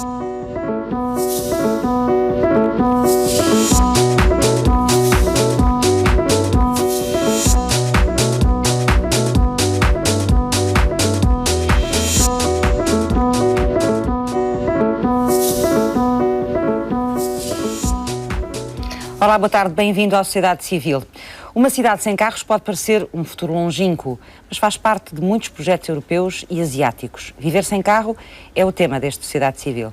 Olá, boa tarde, bem-vindo à Sociedade Civil. Uma cidade sem carros pode parecer um futuro longínquo, mas faz parte de muitos projetos europeus e asiáticos. Viver sem carro é o tema desta Sociedade Civil.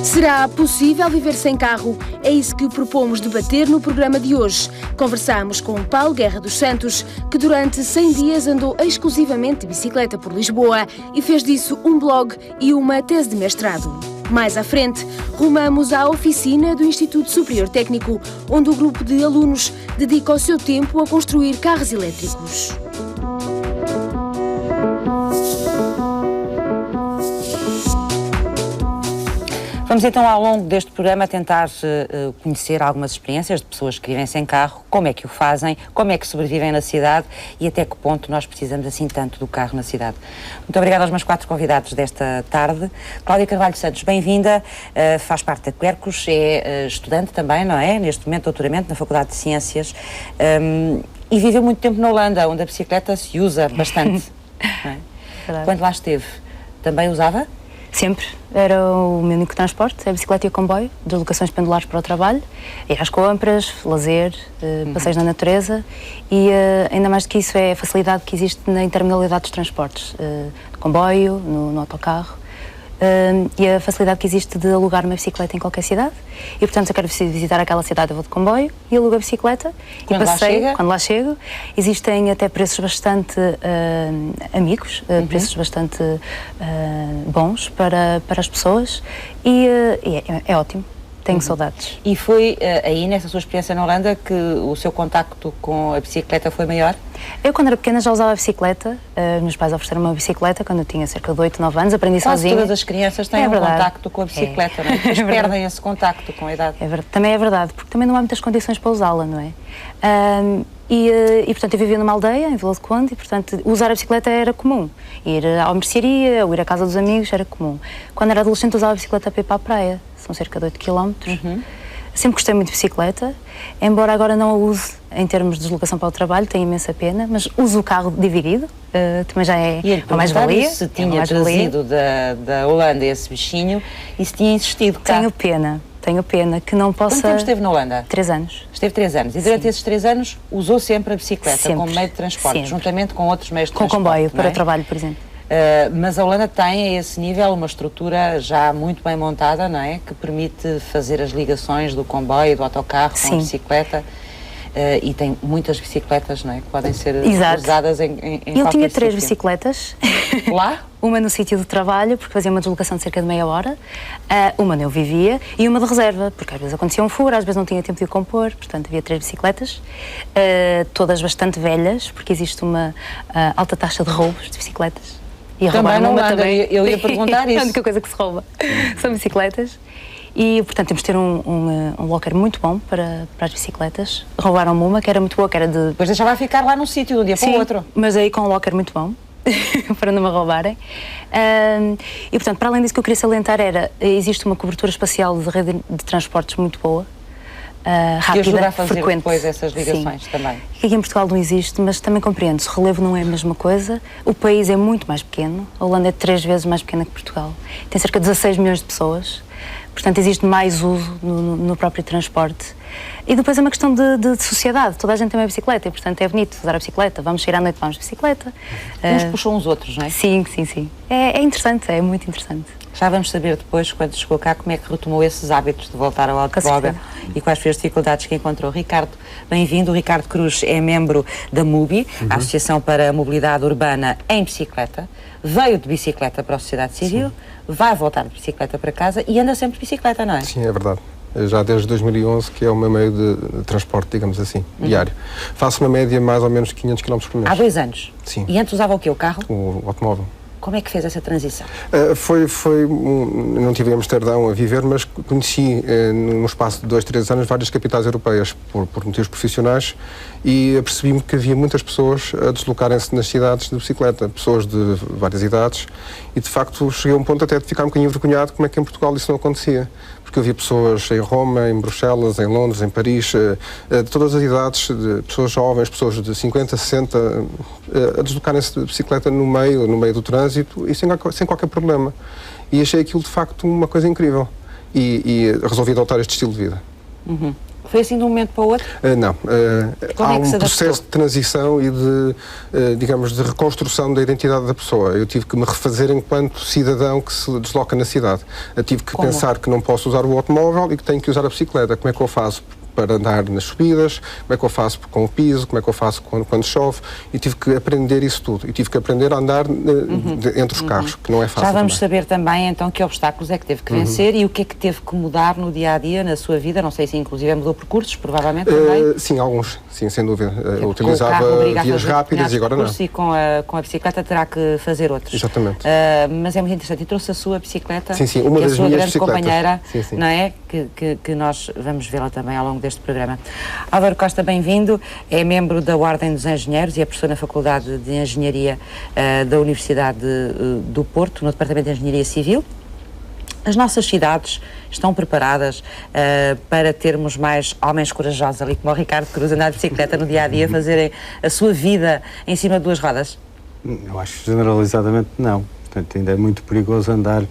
Será possível viver sem carro? É isso que propomos debater no programa de hoje. Conversamos com Paulo Guerra dos Santos, que durante 100 dias andou exclusivamente de bicicleta por Lisboa e fez disso um blog e uma tese de mestrado. Mais à frente, rumamos à oficina do Instituto Superior Técnico, onde o grupo de alunos dedica o seu tempo a construir carros elétricos. Vamos então, ao longo deste programa, tentar conhecer algumas experiências de pessoas que vivem sem carro, como é que o fazem, como é que sobrevivem na cidade e até que ponto nós precisamos assim tanto do carro na cidade. Muito obrigada aos meus 4 convidados desta tarde. Cláudia Carvalho Santos, bem-vinda, faz parte da Quercus, é estudante também, não é? Neste momento, doutoramento na Faculdade de Ciências e viveu muito tempo na Holanda, onde a bicicleta se usa bastante. Não é? Quando lá esteve, também usava? Sempre. Era o meu único transporte, a bicicleta e o comboio, deslocações pendulares para o trabalho, ir às compras, lazer, passeios na natureza e ainda mais do que isso é a facilidade que existe na intermodalidade dos transportes, no comboio, no autocarro e a facilidade que existe de alugar uma bicicleta em qualquer cidade e portanto se eu quero visitar aquela cidade eu vou de comboio e alugo a bicicleta e passeio quando lá chego. Existem até preços bastante amigos, preços bastante bons para as pessoas e é ótimo. Tenho saudades. E foi aí, nessa sua experiência na Holanda, que o seu contacto com a bicicleta foi maior? Eu, quando era pequena, já usava a bicicleta. Meus pais ofereceram uma bicicleta quando eu tinha cerca de 8, 9 anos. Aprendi sozinha. Todas as crianças têm um contacto com a bicicleta, não é? Depois perdem esse contacto com a idade. Também é verdade, porque também não há muitas condições para usá-la, não é? E, portanto, eu vivia numa aldeia, em Vila de Conde, e, portanto, usar a bicicleta era comum. Ir à mercearia ou ir à casa dos amigos era comum. Quando era adolescente, usava a bicicleta para ir para a praia. São cerca de 8 km. Sempre gostei muito de bicicleta, embora agora não a use em termos de deslocação para o trabalho, tenho imensa pena, mas uso o carro dividido, também já é uma mais-valia. Se tinha trazido da Holanda esse bichinho e se tinha insistido cá. Tenho pena que não possa... Quanto tempo esteve na Holanda? 3 anos. Esteve 3 anos. E durante esses 3 anos usou sempre a bicicleta como meio de transporte, juntamente com outros meios de transporte. Com o comboio, para o trabalho, por exemplo. Mas a Holanda tem a esse nível uma estrutura já muito bem montada, não é? Que permite fazer as ligações do comboio, do autocarro com a bicicleta. E tem muitas bicicletas, não é? Que podem ser usadas em Eu tinha 3 bicicletas. Lá? Uma no sítio de trabalho, porque fazia uma deslocação de cerca de meia hora. Uma onde eu vivia e uma de reserva, porque às vezes acontecia um furo, às vezes não tinha tempo de o compor. Portanto, havia 3 bicicletas, todas bastante velhas, porque existe uma alta taxa de roubos de bicicletas. E também na Holanda, eu ia perguntar isso. A única coisa que se rouba são bicicletas. E, portanto, temos de ter um locker muito bom para as bicicletas. Roubaram-me uma que era muito boa, que era de... Depois deixava ficar lá num sítio, de um dia para o outro. Mas aí com um locker muito bom, para não me roubarem. E, portanto, para além disso que eu queria salientar existe uma cobertura espacial de rede de transportes muito boa. Rápida, que ajuda a fazer frequente. Depois essas ligações também. Que aqui em Portugal não existe, mas também compreendo-se. O relevo não é a mesma coisa. O país é muito mais pequeno. A Holanda é 3 vezes mais pequena que Portugal. Tem cerca de 16 milhões de pessoas. Portanto, existe mais uso no próprio transporte. E depois é uma questão de sociedade. Toda a gente tem uma bicicleta e, portanto, é bonito usar a bicicleta. Vamos sair à noite, vamos de bicicleta. Uns puxam os outros, não é? Sim. É interessante, é muito interessante. Já vamos saber depois, quando chegou cá, como é que retomou esses hábitos de voltar ao automóvel e quais foram as dificuldades que encontrou. Ricardo, bem-vindo. O Ricardo Cruz é membro da MUBI, a Associação para a Mobilidade Urbana em Bicicleta. Veio de bicicleta para a sociedade civil, vai voltar de bicicleta para casa e anda sempre de bicicleta, não é? Sim, é verdade. Já desde 2011 que é o meu meio de transporte, digamos assim, diário. Faço uma média mais ou menos 500 km por mês. Há 2 anos? Sim. E antes usava o quê? O carro? O automóvel. Como é que fez essa transição? Não tive em Amsterdão a viver, mas conheci no espaço de 2, 3 anos várias capitais europeias por motivos profissionais e apercebi-me que havia muitas pessoas a deslocarem-se nas cidades de bicicleta, pessoas de várias idades, e de facto cheguei a um ponto até de ficar um bocadinho envergonhado como é que em Portugal isso não acontecia. Porque eu via pessoas em Roma, em Bruxelas, em Londres, em Paris, de todas as idades, de pessoas jovens, pessoas de 50, 60, a deslocarem-se de bicicleta no meio do trânsito e sem qualquer problema. E achei aquilo de facto uma coisa incrível. E resolvi adotar este estilo de vida. Uhum. Foi assim de um momento para o outro? Não. Há um processo de transição e digamos, de reconstrução da identidade da pessoa. Eu tive que me refazer enquanto cidadão que se desloca na cidade. Eu tive que pensar que não posso usar o automóvel e que tenho que usar a bicicleta. Como é que eu faço para andar nas subidas? Como é que eu faço com o piso? Como é que eu faço quando chove? E tive que aprender isso tudo. E tive que aprender a andar entre os carros, que não é fácil. Já vamos saber também, então, que obstáculos é que teve que vencer e o que é que teve que mudar no dia-a-dia, na sua vida. Não sei se, inclusive, mudou percursos, provavelmente, também. Sim, alguns. Sim, sem dúvida. Eu utilizava vias rápidas e agora não. E com a bicicleta terá que fazer outros. Exatamente. Mas é muito interessante. E trouxe a sua bicicleta, sim, uma que é das a sua minhas grande companheira, sim. não é? Que nós vamos vê-la também ao longo deste programa. Álvaro Costa, bem-vindo. É membro da Ordem dos Engenheiros e é professor na Faculdade de Engenharia da Universidade do Porto, no Departamento de Engenharia Civil. As nossas cidades estão preparadas para termos mais homens corajosos, ali como o Ricardo Cruz, andar de bicicleta no dia-a-dia, fazerem a sua vida em cima de duas rodas? Eu acho que generalizadamente não. Portanto, ainda é muito perigoso andar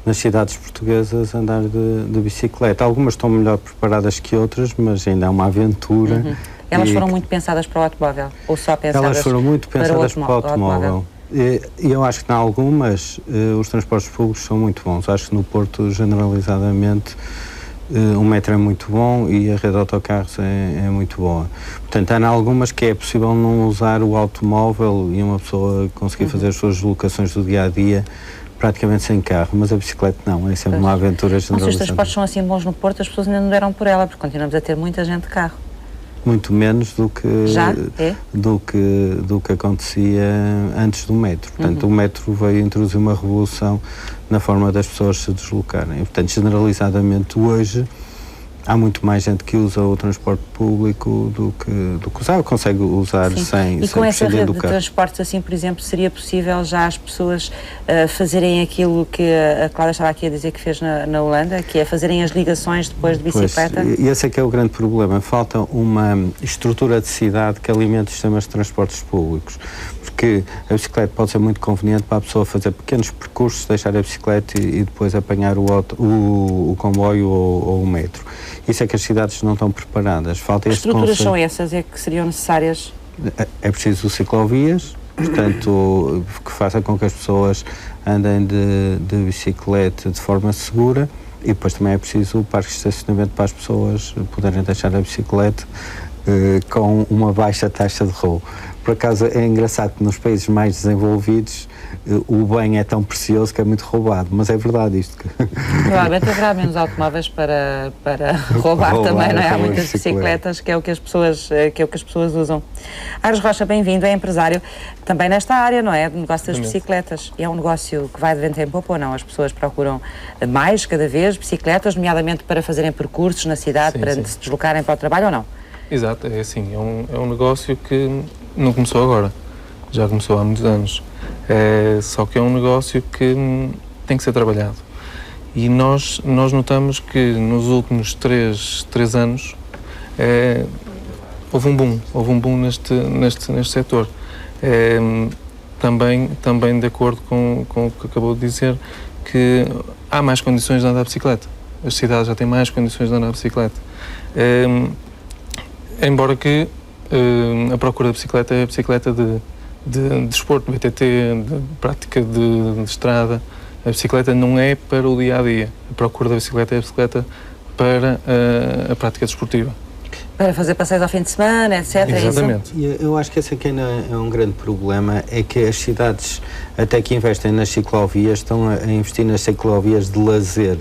nas cidades portuguesas, andar de bicicleta. Algumas estão melhor preparadas que outras, mas ainda é uma aventura. Elas foram muito pensadas para o automóvel? Ou só pensadas Elas foram muito pensadas para o automóvel. E eu acho que em algumas os transportes públicos são muito bons. Acho que no Porto, generalizadamente, o metro é muito bom e a rede de autocarros é muito boa. Portanto, há em algumas que é possível não usar o automóvel e uma pessoa conseguir fazer as suas deslocações do dia-a-dia praticamente sem carro, mas a bicicleta não, é sempre uma aventura generalizada. Não sei se os transportes são assim bons no Porto, as pessoas ainda não deram por ela, porque continuamos a ter muita gente de carro. Muito menos do que, do que acontecia antes do metro. Portanto, o metro veio introduzir uma revolução na forma das pessoas se deslocarem. E, portanto, generalizadamente, hoje, há muito mais gente que usa o transporte público do que usar, consegue usar sem E com essa rede de carro. transportes, assim, por exemplo, seria possível já as pessoas fazerem aquilo que a Cláudia estava aqui a dizer que fez na Holanda, que é fazerem as ligações depois de bicicleta? Pois, e esse é que é o grande problema. Falta uma estrutura de cidade que alimente os sistemas de transportes públicos. Porque a bicicleta pode ser muito conveniente para a pessoa fazer pequenos percursos, deixar a bicicleta e depois apanhar o comboio ou o metro. Isso é que as cidades não estão preparadas. Falta Que este estruturas conceito. são essas que seriam necessárias? É preciso ciclovias, portanto, que faça com que as pessoas andem de bicicleta de forma segura, e depois também é preciso o parque de estacionamento para as pessoas poderem deixar a bicicleta com uma baixa taxa de roubo. Por acaso é engraçado que nos países mais desenvolvidos o bem é tão precioso que é muito roubado, mas é verdade isto. Provavelmente haverá menos automóveis para roubar também, não é? Há muitas bicicletas, que é o que as pessoas usam. Aires Rocha, bem-vindo, é empresário também nesta área, não é? Do negócio das bicicletas. É um negócio que vai de vento em popa ou não? As pessoas procuram mais, cada vez, bicicletas, nomeadamente para fazerem percursos na cidade, se deslocarem para o trabalho ou não? Exato, é assim, é um negócio que não começou agora, já começou há muitos anos. Só que é um negócio que tem que ser trabalhado. E nós notamos que nos últimos 3 anos houve um boom neste setor. Também de acordo com o que acabou de dizer, que há mais condições de andar de bicicleta. As cidades já têm mais condições de andar de bicicleta. Embora que a procura de bicicleta é a bicicleta de desporto, de BTT, de prática de estrada. A bicicleta não é para o dia-a-dia. A procura da bicicleta é a bicicleta para a prática desportiva. Para fazer passeios ao fim de semana, etc. Exatamente. E eu acho que esse aqui é um grande problema, é que as cidades, até que investem nas ciclovias, estão a investir nas ciclovias de lazer.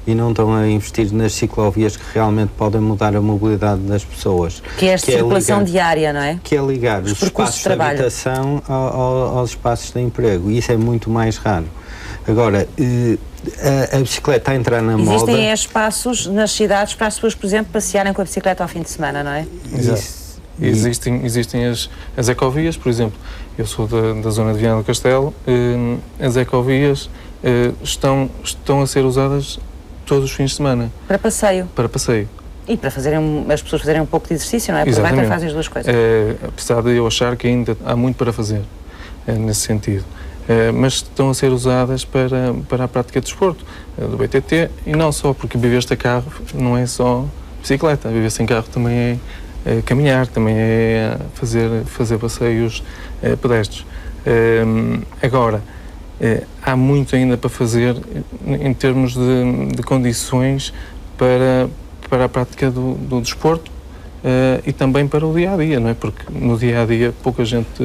e não estão a investir nas ciclovias que realmente podem mudar a mobilidade das pessoas. Que é a circulação diária, não é? Que é ligar os espaços de habitação aos espaços de emprego, e isso é muito mais raro. Agora, a bicicleta está a entrar na moda. Existem espaços nas cidades para as pessoas, por exemplo, passearem com a bicicleta ao fim de semana, não é? Exato. Existem as ecovias, por exemplo. Eu sou da zona de Viana do Castelo. As ecovias estão a ser usadas todos os fins de semana. Para passeio? Para passeio. E para as pessoas fazerem um pouco de exercício, não é? Aproveitam e fazem as duas coisas. Apesar de eu achar que ainda há muito para fazer nesse sentido. Mas estão a ser usadas para a prática de desporto, do BTT, e não só, porque viver sem carro não é só bicicleta, viver sem carro também é caminhar, também é fazer passeios pedestres. Agora, há muito ainda para fazer em termos de condições para a prática do desporto e também para o dia-a-dia, não é? Porque no dia-a-dia pouca gente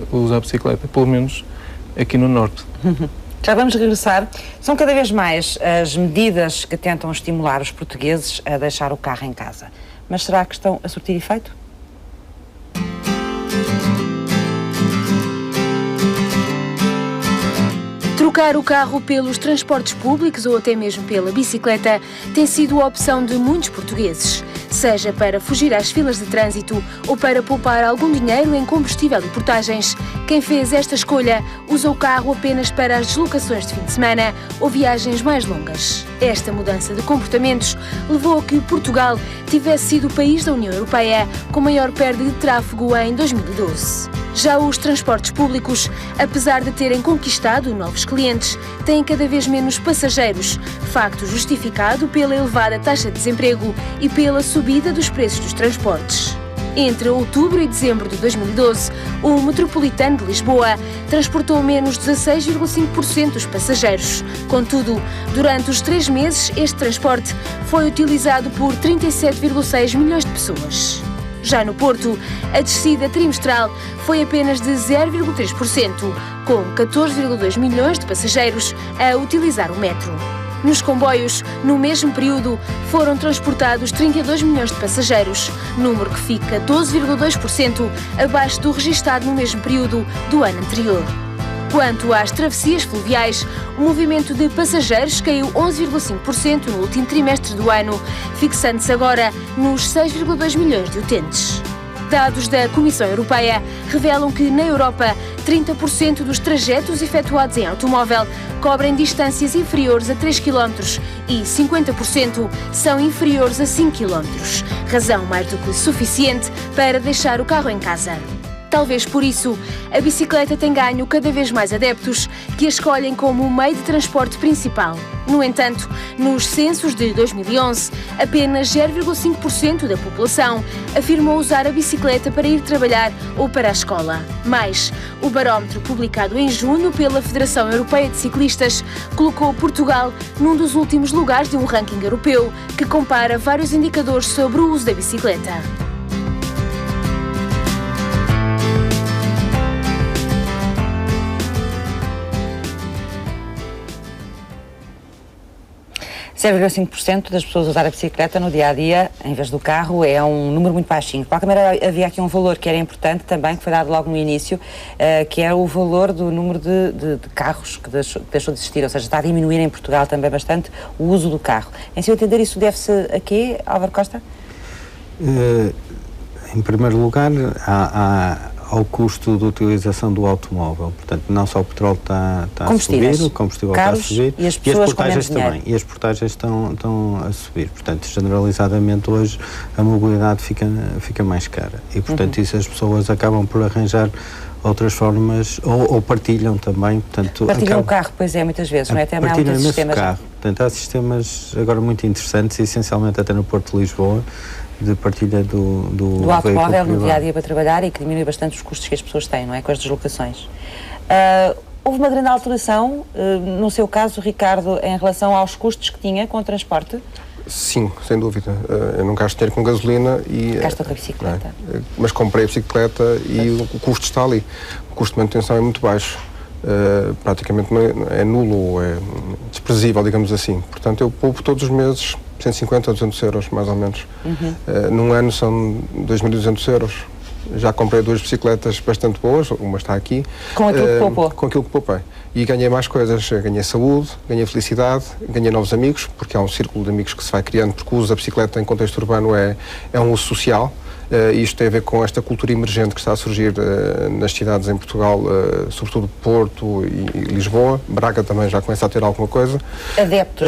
usa a bicicleta, pelo menos aqui no Norte. Já vamos regressar. São cada vez mais as medidas que tentam estimular os portugueses a deixar o carro em casa. Mas será que estão a surtir efeito? Trocar o carro pelos transportes públicos ou até mesmo pela bicicleta tem sido a opção de muitos portugueses, seja para fugir às filas de trânsito ou para poupar algum dinheiro em combustível e portagens. Quem fez esta escolha usa o carro apenas para as deslocações de fim de semana ou viagens mais longas. Esta mudança de comportamentos levou a que Portugal tivesse sido o país da União Europeia com maior perda de tráfego em 2012. Já os transportes públicos, apesar de terem conquistado novos clientes, têm cada vez menos passageiros, facto justificado pela elevada taxa de desemprego e pela subida dos preços dos transportes. Entre outubro e dezembro de 2012, o Metropolitano de Lisboa transportou menos 16,5% dos passageiros. Contudo, durante os 3 meses, este transporte foi utilizado por 37,6 milhões de pessoas. Já no Porto, a descida trimestral foi apenas de 0,3%, com 14,2 milhões de passageiros a utilizar o metro. Nos comboios, no mesmo período, foram transportados 32 milhões de passageiros, número que fica 12,2% abaixo do registado no mesmo período do ano anterior. Quanto às travessias fluviais, o movimento de passageiros caiu 11,5% no último trimestre do ano, fixando-se agora nos 6,2 milhões de utentes. Dados da Comissão Europeia revelam que, na Europa, 30% dos trajetos efetuados em automóvel cobrem distâncias inferiores a 3 km e 50% são inferiores a 5 km, razão mais do que suficiente para deixar o carro em casa. Talvez por isso, a bicicleta tem ganho cada vez mais adeptos que a escolhem como meio de transporte principal. No entanto, nos censos de 2011, apenas 0,5% da população afirmou usar a bicicleta para ir trabalhar ou para a escola. Mas o barómetro publicado em junho pela Federação Europeia de Ciclistas colocou Portugal num dos últimos lugares de um ranking europeu que compara vários indicadores sobre o uso da bicicleta. ,5% das pessoas usar a bicicleta no dia-a-dia, em vez do carro, é um número muito baixinho. De qualquer maneira, havia aqui um valor que era importante também, que foi dado logo no início, que é o valor do número de carros que deixou de existir, ou seja, está a diminuir em Portugal também bastante o uso do carro. Em seu entender, isso deve-se a quê, Álvaro Costa? Em primeiro lugar, ao custo de utilização do automóvel. Portanto, não só o petróleo está a subir, o combustível está a subir e as portagens também. E as portagens estão a subir. Portanto, generalizadamente hoje a mobilidade fica mais cara. E, portanto, isso as pessoas acabam por arranjar outras formas, ou partilham também. Portanto, partilham o carro, pois é, muitas vezes, não é? Também há muitos sistemas. Carro. Portanto, há sistemas agora muito interessantes, essencialmente até no Porto de Lisboa, de partilha do automóvel no dia-a-dia para trabalhar e que diminui bastante os custos que as pessoas têm, não é? Com as deslocações. Houve uma grande alteração, no seu caso, Ricardo, em relação aos custos que tinha com o transporte? Sim, sem dúvida. Eu não gasto dinheiro com gasolina e... Gasta com a bicicleta. Mas comprei a bicicleta e o custo está ali. O custo de manutenção é muito baixo. praticamente é nulo, é desprezível, digamos assim. Portanto, eu poupo todos os meses 150 a 200 euros, mais ou menos. Num ano são 2.200 euros. Já comprei 2 bicicletas bastante boas, uma está aqui. Com aquilo que poupou? Com aquilo que poupei. E ganhei mais coisas, ganhei saúde, ganhei felicidade, ganhei novos amigos, porque há um círculo de amigos que se vai criando, porque o uso da bicicleta em contexto urbano é um uso social. Isto tem a ver com esta cultura emergente que está a surgir nas cidades em Portugal, sobretudo Porto e Lisboa. Braga também já começa a ter alguma coisa. Adeptos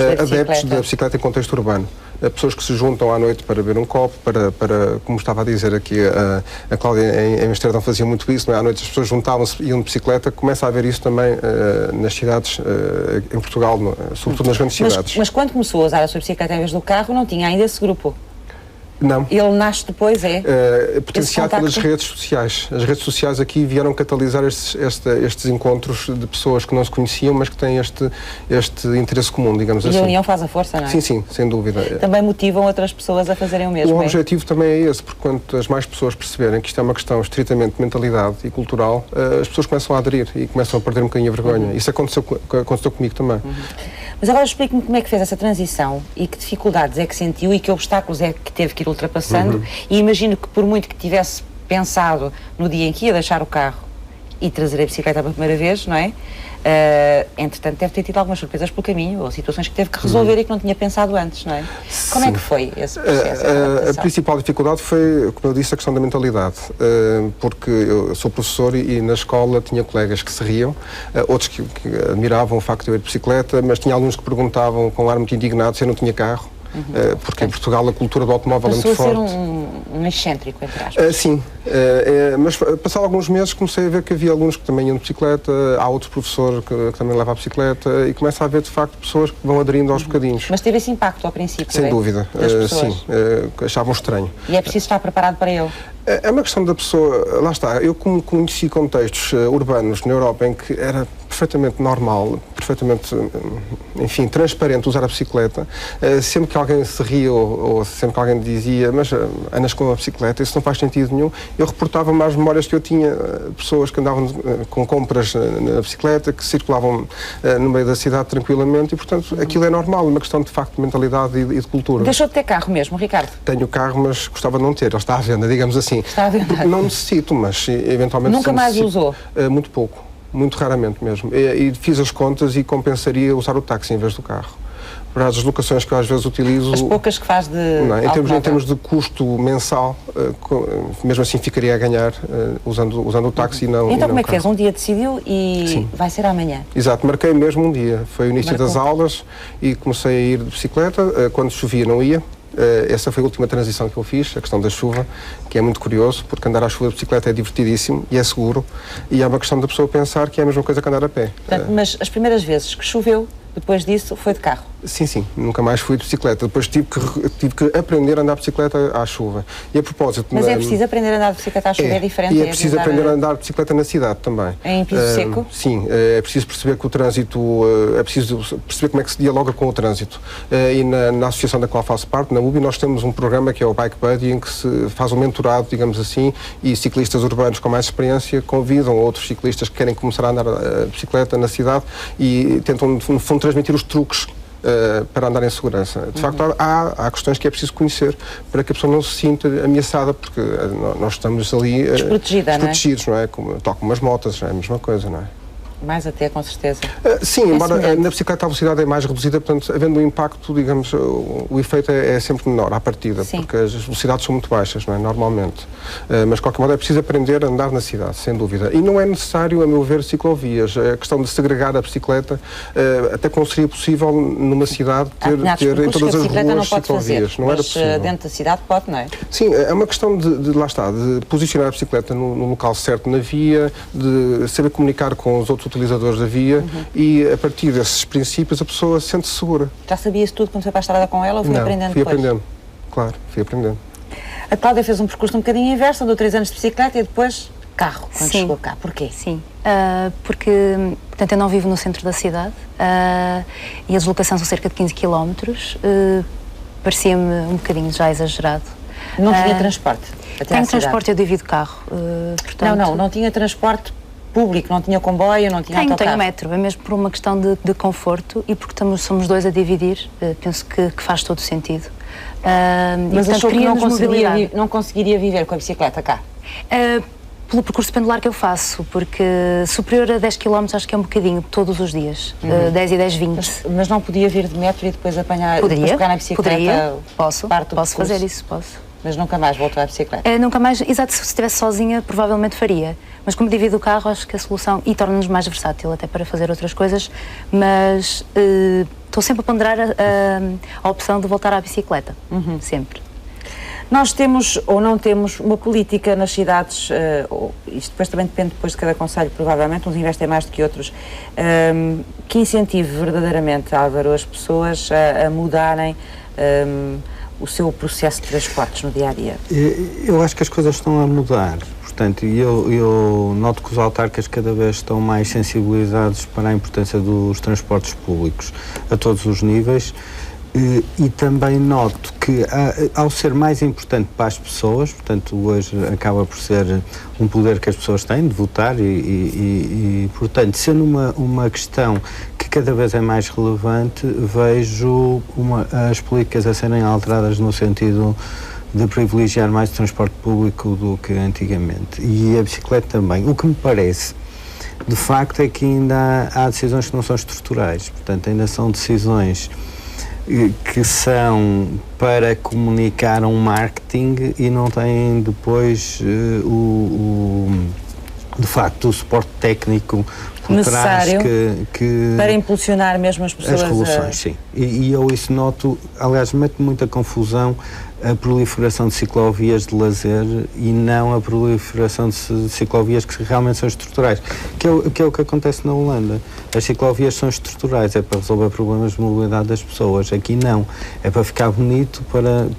da bicicleta em contexto urbano. Pessoas que se juntam à noite para beber um copo, para como estava a dizer aqui, a Cláudia em Amsterdão fazia muito isso, não é? À noite as pessoas juntavam-se e iam de bicicleta. Começa a haver isso também nas cidades em Portugal, sobretudo nas grandes cidades. Mas quando começou a usar a sua bicicleta em vez do carro, não tinha ainda esse grupo? Não. Ele nasce depois, potenciado pelas redes sociais. As redes sociais aqui vieram catalisar estes encontros de pessoas que não se conheciam, mas que têm este interesse comum, digamos assim. E a união faz a força, não é? Sim, sem dúvida. Também motivam outras pessoas a fazerem o mesmo. O objetivo também é esse, porque quanto mais pessoas perceberem que isto é uma questão estritamente de mentalidade e cultural, as pessoas começam a aderir e começam a perder um bocadinho a vergonha. Isso aconteceu comigo também. Mas agora explique-me como é que fez essa transição e que dificuldades é que sentiu e que obstáculos é que teve que ir ultrapassando. E imagino que por muito que tivesse pensado no dia em que ia deixar o carro e trazer a bicicleta pela primeira vez, não é? Entretanto, deve ter tido algumas surpresas pelo caminho, ou situações que teve que resolver e que não tinha pensado antes, não é? Sim. Como é que foi esse processo? A principal dificuldade foi, como eu disse, a questão da mentalidade, porque eu sou professor e na escola tinha colegas que se riam, outros que admiravam o facto de eu ir de bicicleta, mas tinha alunos que perguntavam com um ar muito indignado se eu não tinha carro. Porque em Portugal a cultura do automóvel é muito forte. Passou a ser um excêntrico, entre aspas. Sim, mas passado alguns meses comecei a ver que havia alunos que também iam de bicicleta, há outro professor que também leva a bicicleta e começa a haver de facto pessoas que vão aderindo aos bocadinhos. Mas teve esse impacto ao princípio, sem dúvida, sim, achavam estranho. E é preciso estar preparado para ele? É uma questão da pessoa, lá está, eu como conheci contextos urbanos na Europa em que era perfeitamente normal, perfeitamente, enfim, transparente usar a bicicleta, sempre que alguém se ria ou sempre que alguém dizia, mas andas com a bicicleta, isso não faz sentido nenhum, eu reportava mais memórias que eu tinha, pessoas que andavam com compras na bicicleta, que circulavam no meio da cidade tranquilamente e, portanto, aquilo é normal, uma questão de facto de mentalidade e de cultura. Deixou de ter carro mesmo, Ricardo? Tenho carro, mas gostava de não ter, ele está à venda, digamos assim. Está à venda? Não necessito, mas eventualmente... Nunca mais usou? Muito pouco, muito raramente mesmo. E fiz as contas e compensaria usar o táxi em vez do carro. Para as deslocações que eu às vezes utilizo... As poucas que faz de... Não, em termos de custo mensal, mesmo assim ficaria a ganhar usando o táxi e não. Então como é que fez? Um dia decidiu e sim, vai ser amanhã? Exato, marquei mesmo um dia. Foi o início das aulas e comecei a ir de bicicleta. Quando chovia não ia. Essa foi a última transição que eu fiz, a questão da chuva, que é muito curioso, porque andar à chuva de bicicleta é divertidíssimo e é seguro, e é uma questão da pessoa pensar que é a mesma coisa que andar a pé. Portanto, mas as primeiras vezes que choveu, depois disso, foi de carro? Sim, nunca mais fui de bicicleta. Depois tive que aprender a andar de bicicleta à chuva. E a propósito... Mas é preciso aprender a andar de bicicleta à chuva, é diferente? E é preciso aprender a andar de bicicleta na cidade também. Em piso seco? Sim, é preciso perceber que o trânsito... É preciso perceber como é que se dialoga com o trânsito. E na associação da qual faço parte, na UBI, nós temos um programa que é o Bike Buddy, em que se faz um mentorado, digamos assim, e ciclistas urbanos com mais experiência convidam outros ciclistas que querem começar a andar de bicicleta na cidade e tentam, no fundo, transmitir os truques para andar em segurança. De facto, há questões que é preciso conhecer para que a pessoa não se sinta ameaçada, porque nós estamos ali desprotegidos, não é? Tal como as motas, é a mesma coisa, não é? Mais até, com certeza. Sim, embora na bicicleta a velocidade é mais reduzida, portanto, havendo um impacto, digamos, o efeito é sempre menor à partida, sim, porque as velocidades são muito baixas, não é? Normalmente. Mas, de qualquer modo, é preciso aprender a andar na cidade, sem dúvida. E não é necessário, a meu ver, ciclovias. A questão de segregar a bicicleta, até como seria possível numa cidade ter em todas as ruas ciclovias. Não era possível. Dentro da cidade pode, não é? Sim, é uma questão lá está, de posicionar a bicicleta no local certo na via, de saber comunicar com os outros utilizadores da via e a partir desses princípios a pessoa sente-se segura. Já sabias tudo quando foi para a estrada com ela ou foi aprendendo depois? Fui aprendendo, claro, fui aprendendo. A Cláudia fez um percurso um bocadinho inverso, andou 3 anos de bicicleta e depois carro, quando chegou cá. Porquê? Sim, porque, portanto, eu não vivo no centro da cidade e a deslocação são cerca de 15 km, parecia-me um bocadinho já exagerado. Não tinha transporte até à cidade? Tenho transporte, eu divido carro, portanto... Não tinha transporte público, não tinha comboio, não tinha autocarro? Tenho metro, é mesmo por uma questão de conforto e porque somos dois a dividir, penso que faz todo sentido. Mas achou que não conseguiria viver com a bicicleta cá? Pelo percurso pendular que eu faço, porque superior a 10 km acho que é um bocadinho, todos os dias, 10 e 10, 20. Mas não podia vir de metro e depois apanhar, depois pegar na bicicleta? Poderia, posso fazer isso, posso. Mas nunca mais voltou à bicicleta? Nunca mais, exato, se estivesse sozinha provavelmente faria, mas como divido o carro acho que a solução, e torna-nos mais versátil até para fazer outras coisas, mas estou sempre a ponderar a opção de voltar à bicicleta, sempre. Nós temos ou não temos uma política nas cidades, isto depois também depende depois de cada concelho, provavelmente, uns investem mais do que outros, que incentive verdadeiramente, Álvaro, as pessoas a mudarem o seu processo de transportes no dia-a-dia? Eu acho que as coisas estão a mudar. Portanto, eu noto que os autarcas cada vez estão mais sensibilizados para a importância dos transportes públicos a todos os níveis. E também noto que, ao ser mais importante para as pessoas, portanto, hoje acaba por ser um poder que as pessoas têm de votar e portanto, sendo uma questão que cada vez é mais relevante, vejo as políticas a serem alteradas no sentido de privilegiar mais o transporte público do que antigamente. E a bicicleta também. O que me parece, de facto, é que ainda há decisões que não são estruturais. Portanto, ainda são decisões que são para comunicar um marketing e não têm depois de facto o suporte técnico por necessário trás para impulsionar mesmo as pessoas. As revoluções, sim. E eu isso noto, aliás, mete muita confusão a proliferação de ciclovias de lazer e não a proliferação de ciclovias que realmente são estruturais, que é o que acontece na Holanda. As ciclovias são estruturais, é para resolver problemas de mobilidade das pessoas. Aqui não, é para ficar bonito,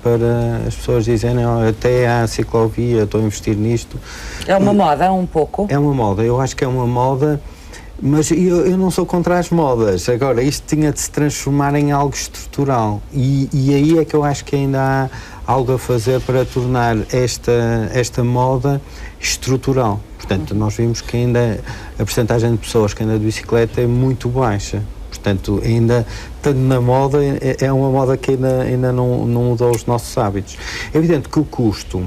para as pessoas dizerem, oh, até há ciclovia, estou a investir nisto. É uma moda, um pouco? É uma moda, eu acho que é uma moda, mas eu não sou contra as modas. Agora, isto tinha de se transformar em algo estrutural e aí é que eu acho que ainda há algo a fazer para tornar esta moda estrutural. Portanto, nós vimos que ainda a percentagem de pessoas que andam de bicicleta é muito baixa. Portanto, ainda estando na moda, é uma moda que ainda não mudou os nossos hábitos. É evidente que o custo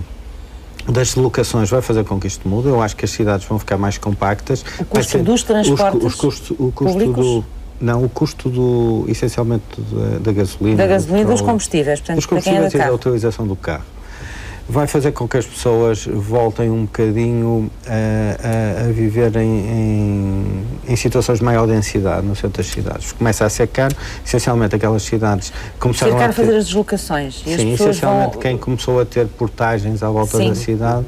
das deslocações vai fazer com que isto mude. Eu acho que as cidades vão ficar mais compactas. O custo dos transportes públicos? O custo essencialmente da gasolina. Da gasolina e dos combustíveis, portanto, dos combustíveis e da utilização do carro. Vai fazer com que as pessoas voltem um bocadinho a viver em situações de maior densidade no centro das cidades. Começa a ser caro, essencialmente aquelas cidades começaram a fazer as deslocações. E sim, essencialmente quem começou a ter portagens à volta da cidade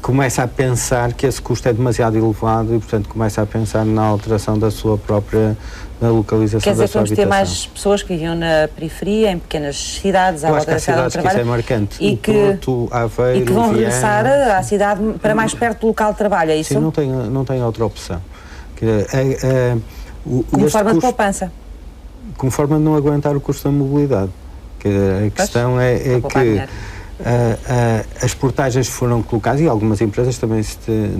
começa a pensar que esse custo é demasiado elevado e, portanto, começa a pensar na alteração da sua própria localização da sua habitação. Quer dizer, vamos ter mais pessoas que viviam na periferia, em pequenas cidades, à volta da cidade onde trabalham. Isso é marcante. E que vão regressar à cidade para mais perto do local de trabalho, é isso? Sim, não tem outra opção. Como forma de poupança. Como forma de não aguentar o custo da mobilidade. A questão é que as portagens foram colocadas e algumas empresas também se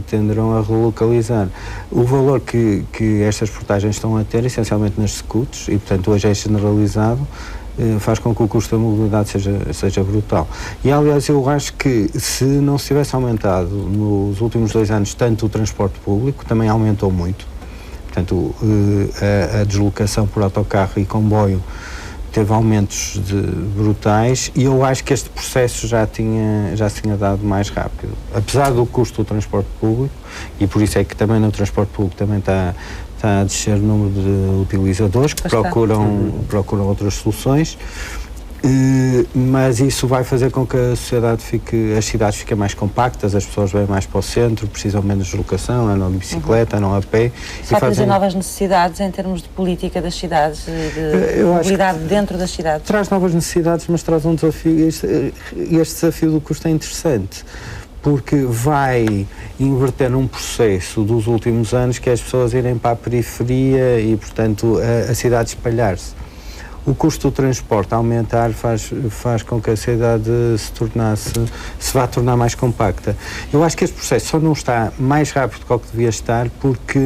tenderão a relocalizar. O valor que estas portagens estão a ter, essencialmente nas scooters, e portanto hoje é generalizado, faz com que o custo da mobilidade seja brutal. E aliás eu acho que se não se tivesse aumentado nos últimos 2 anos tanto o transporte público, também aumentou muito. Portanto a deslocação por autocarro e comboio teve aumentos brutais e eu acho que este processo já se tinha dado mais rápido. Apesar do custo do transporte público, e por isso é que também no transporte público também está a descer o número de utilizadores que procuram outras soluções, mas isso vai fazer com que as cidades fiquem mais compactas, as pessoas vêm mais para o centro, precisam menos deslocação, andam de bicicleta, andam a pé. Vai trazer novas necessidades em termos de política das cidades, de mobilidade dentro das cidades? Traz novas necessidades, mas traz um desafio, este desafio do custo é interessante, porque vai inverter um processo dos últimos anos que é as pessoas irem para a periferia e, portanto, a cidade espalhar-se. o custo do transporte aumentar faz com que a cidade se vá tornar mais compacta. Eu acho que este processo só não está mais rápido do que o que devia estar porque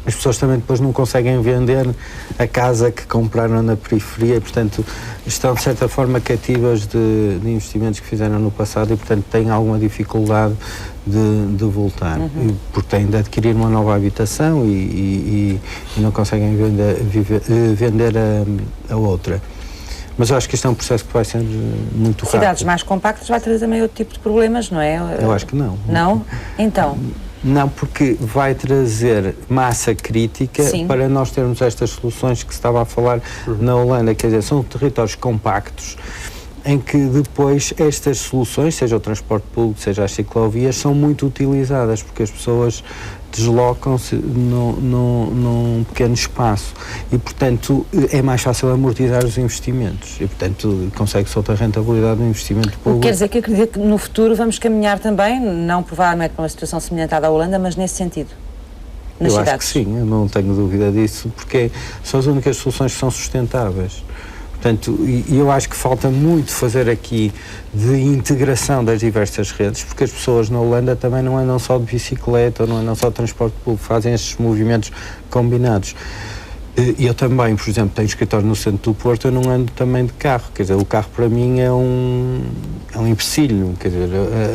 as pessoas também depois não conseguem vender a casa que compraram na periferia e, portanto, estão de certa forma cativas de investimentos que fizeram no passado e, portanto, têm alguma dificuldade de voltar, porque têm de adquirir uma nova habitação e não conseguem vender a outra. Mas eu acho que isto é um processo que vai ser muito rápido. Cidades mais compactas vai trazer também outro tipo de problemas, não é? Eu acho que não. Não? Então? Não, porque vai trazer massa crítica Sim. para nós termos estas soluções que se estava a falar na Holanda, quer dizer, são territórios compactos em que depois estas soluções, seja o transporte público, seja as ciclovias, são muito utilizadas, porque as pessoas deslocam-se num pequeno espaço e, portanto, é mais fácil amortizar os investimentos e, portanto, consegue-se outra rentabilidade no investimento público. Quer dizer que eu acredito que no futuro vamos caminhar também, não provavelmente para uma situação semelhante à da Holanda, mas nesse sentido, nas eu cidades. acho que sim, eu não tenho dúvida disso, porque são as únicas soluções que são sustentáveis. Portanto, e eu acho que falta muito fazer aqui de integração das diversas redes, porque as pessoas na Holanda também não andam só de bicicleta, ou não andam só de transporte público, fazem estes movimentos combinados. E eu também, por exemplo, tenho escritório no centro do Porto, eu não ando também de carro, quer dizer, o carro para mim é um empecilho, quer dizer,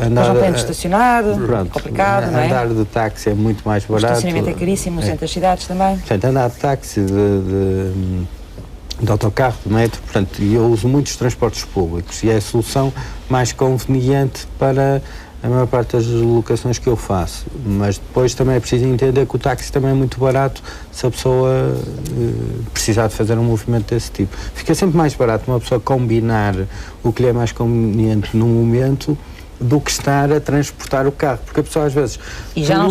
andar... Mas não tem de estacionar, complicado, não é? Andar de táxi é muito mais barato. O estacionamento é caríssimo no centro das cidades também. Portanto, andar de táxi, de autocarro, de metro, portanto, e eu uso muitos transportes públicos e é a solução mais conveniente para a maior parte das deslocações que eu faço, mas depois também é preciso entender que o táxi também é muito barato se a pessoa precisar de fazer um movimento desse tipo. Fica sempre mais barato uma pessoa combinar o que lhe é mais conveniente num momento do que estar a transportar o carro, porque a pessoa às vezes,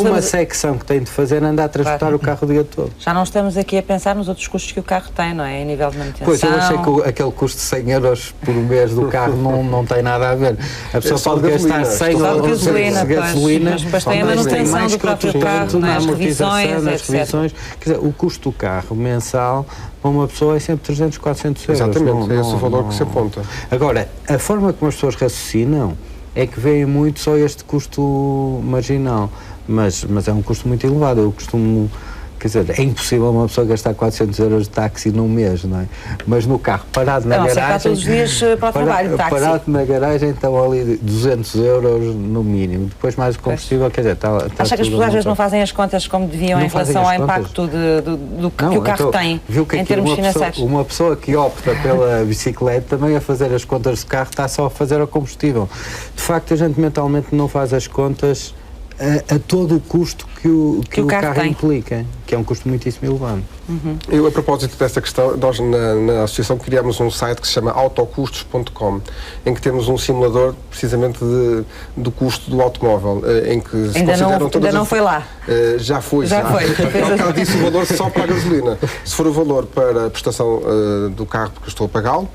numa secção que tem de fazer, anda a transportar o carro o dia todo. Já não estamos aqui a pensar nos outros custos que o carro tem, não é? Em nível de manutenção. Pois, eu achei que aquele custo de 100 euros por mês do carro não tem nada a ver. A pessoa pode gastar 100 euros de gasolina, mas depois tem a manutenção do próprio carro, nas revisões, etc. Quer dizer, o custo do carro mensal para uma pessoa é sempre 300, 400 euros. Exatamente, é esse o valor que se aponta. Agora, a forma como as pessoas raciocinam é que veem muito só este custo marginal, mas é um custo muito elevado. Eu costumo, quer dizer, é impossível uma pessoa gastar 400 euros de táxi num mês, não é? Mas no carro, parado na garagem... todos os dias para o trabalho, táxi. Parado na garagem estão ali 200 euros no mínimo. Depois mais o combustível, quer dizer, está Acha que as pessoas às vezes não fazem as contas como deviam em relação ao impacto que o carro tem em termos financeiros? Uma pessoa que opta pela bicicleta também a fazer as contas do carro está só a fazer o combustível. De facto, a gente mentalmente não faz as contas a todo o custo que o carro implica, que é um custo muitíssimo elevado. Eu, a propósito dessa questão, nós na associação criámos um site que se chama autocustos.com, em que temos um simulador precisamente do custo do automóvel, em que se consideram todas... Ainda não foi lá? Já foi. Ela disse o valor só para a gasolina. Se for o valor para a prestação do carro, porque estou a pagá-lo,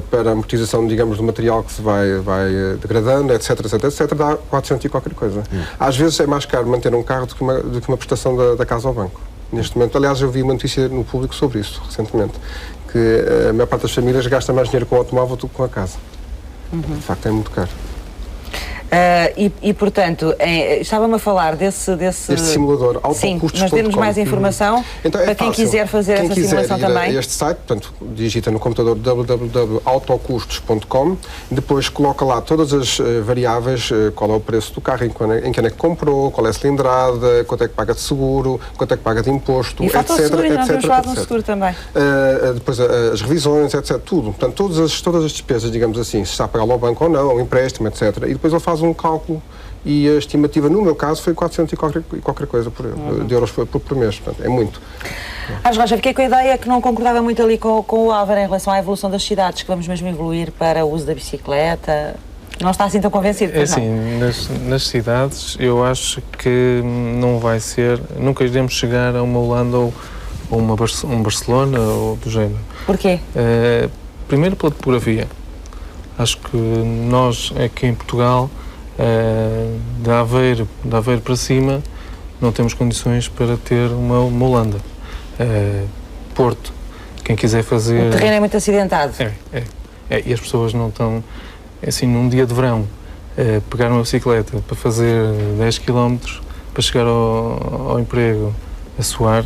para a amortização, digamos, do material que se vai degradando, etc, dá 400 e qualquer coisa. Às vezes é mais caro manter um carro do que uma prestação da casa ao banco. Neste momento, aliás, eu vi uma notícia no público sobre isso, recentemente, que a maior parte das famílias gasta mais dinheiro com o automóvel do que com a casa. De facto, é muito caro. Portanto, estava-me a falar desse simulador, autocustos.com. Sim, mas demos mais informação então, para quem quiser fazer essa simulação também. Este site, portanto, digita no computador www.autocustos.com, depois coloca lá todas as variáveis, qual é o preço do carro, em que ano é que comprou, qual é a cilindrada, quanto é que paga de seguro, quanto é que paga de imposto, etc. Seguro também. Depois as revisões, etc. Tudo. Portanto, todas as despesas, digamos assim, se está a pagar ao banco ou não, ao empréstimo, etc. E depois ele faz um cálculo e a estimativa, no meu caso, foi 400 e qualquer coisa de euros por mês. Portanto, é muito. Roger, fiquei com a ideia que não concordava muito ali com o Álvaro em relação à evolução das cidades, que vamos mesmo evoluir para o uso da bicicleta. Não está assim tão convencido? É assim, nas cidades eu acho que nunca iremos chegar a uma Holanda ou um Barcelona ou do género. Porquê? Primeiro pela topografia. Acho que nós aqui em Portugal, de Aveiro para cima, não temos condições para ter uma Holanda. Porto, quem quiser fazer... O terreno é muito acidentado. E as pessoas não estão, assim, num dia de verão, pegar uma bicicleta para fazer 10 km para chegar ao emprego a suar,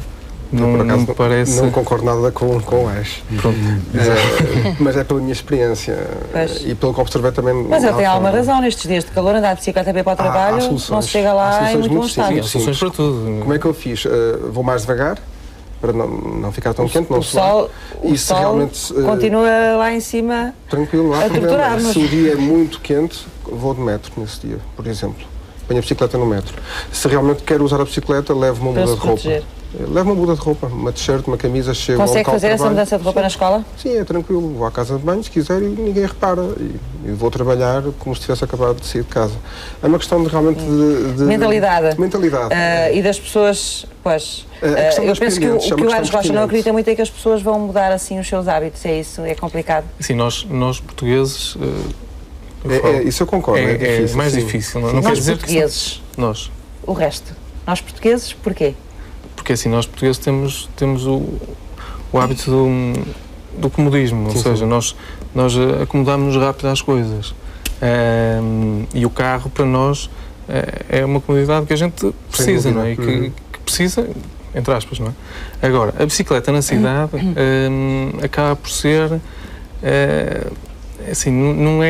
não me parece... Não concordo nada com o Ash. Mas é pela minha experiência e pelo que observei também... Mas ele tem alguma razão, nestes dias de calor, andar de bicicleta para ir para o trabalho, não se chega lá em muito bom estado. Há soluções para tudo. Como é que eu fiz? Vou mais devagar, para não ficar tão quente, não suar. O sol realmente, continua lá em cima tranquilo, a torturar-nos. Se o dia é muito quente, vou de metro nesse dia, por exemplo. Ponho a bicicleta no metro. Se realmente quero usar a bicicleta, levo uma muda de roupa. Levo uma muda de roupa, uma t-shirt, uma camisa, chego ao local de trabalho. Consegue fazer essa mudança de roupa na escola? Sim, é tranquilo. Vou à casa de banho, se quiser, e ninguém repara. E vou trabalhar como se tivesse acabado de sair de casa. É uma questão de realmente de mentalidade. Mentalidade. E das pessoas, pois... eu penso que o que o Ares Rocha não acredita muito é que as pessoas vão mudar assim os seus hábitos. É isso? É complicado? Sim, nós portugueses... isso eu concordo. É difícil, mais sim. difícil. Não nós quer dizer portugueses. Que nós. O resto. Nós portugueses, porquê? Porque assim, nós portugueses temos o hábito do comodismo, ou seja, nós acomodamos-nos rápido às coisas. E o carro, para nós, é uma comodidade que a gente precisa, não é? E que precisa, entre aspas, não é? Agora, a bicicleta na cidade acaba por ser, assim, não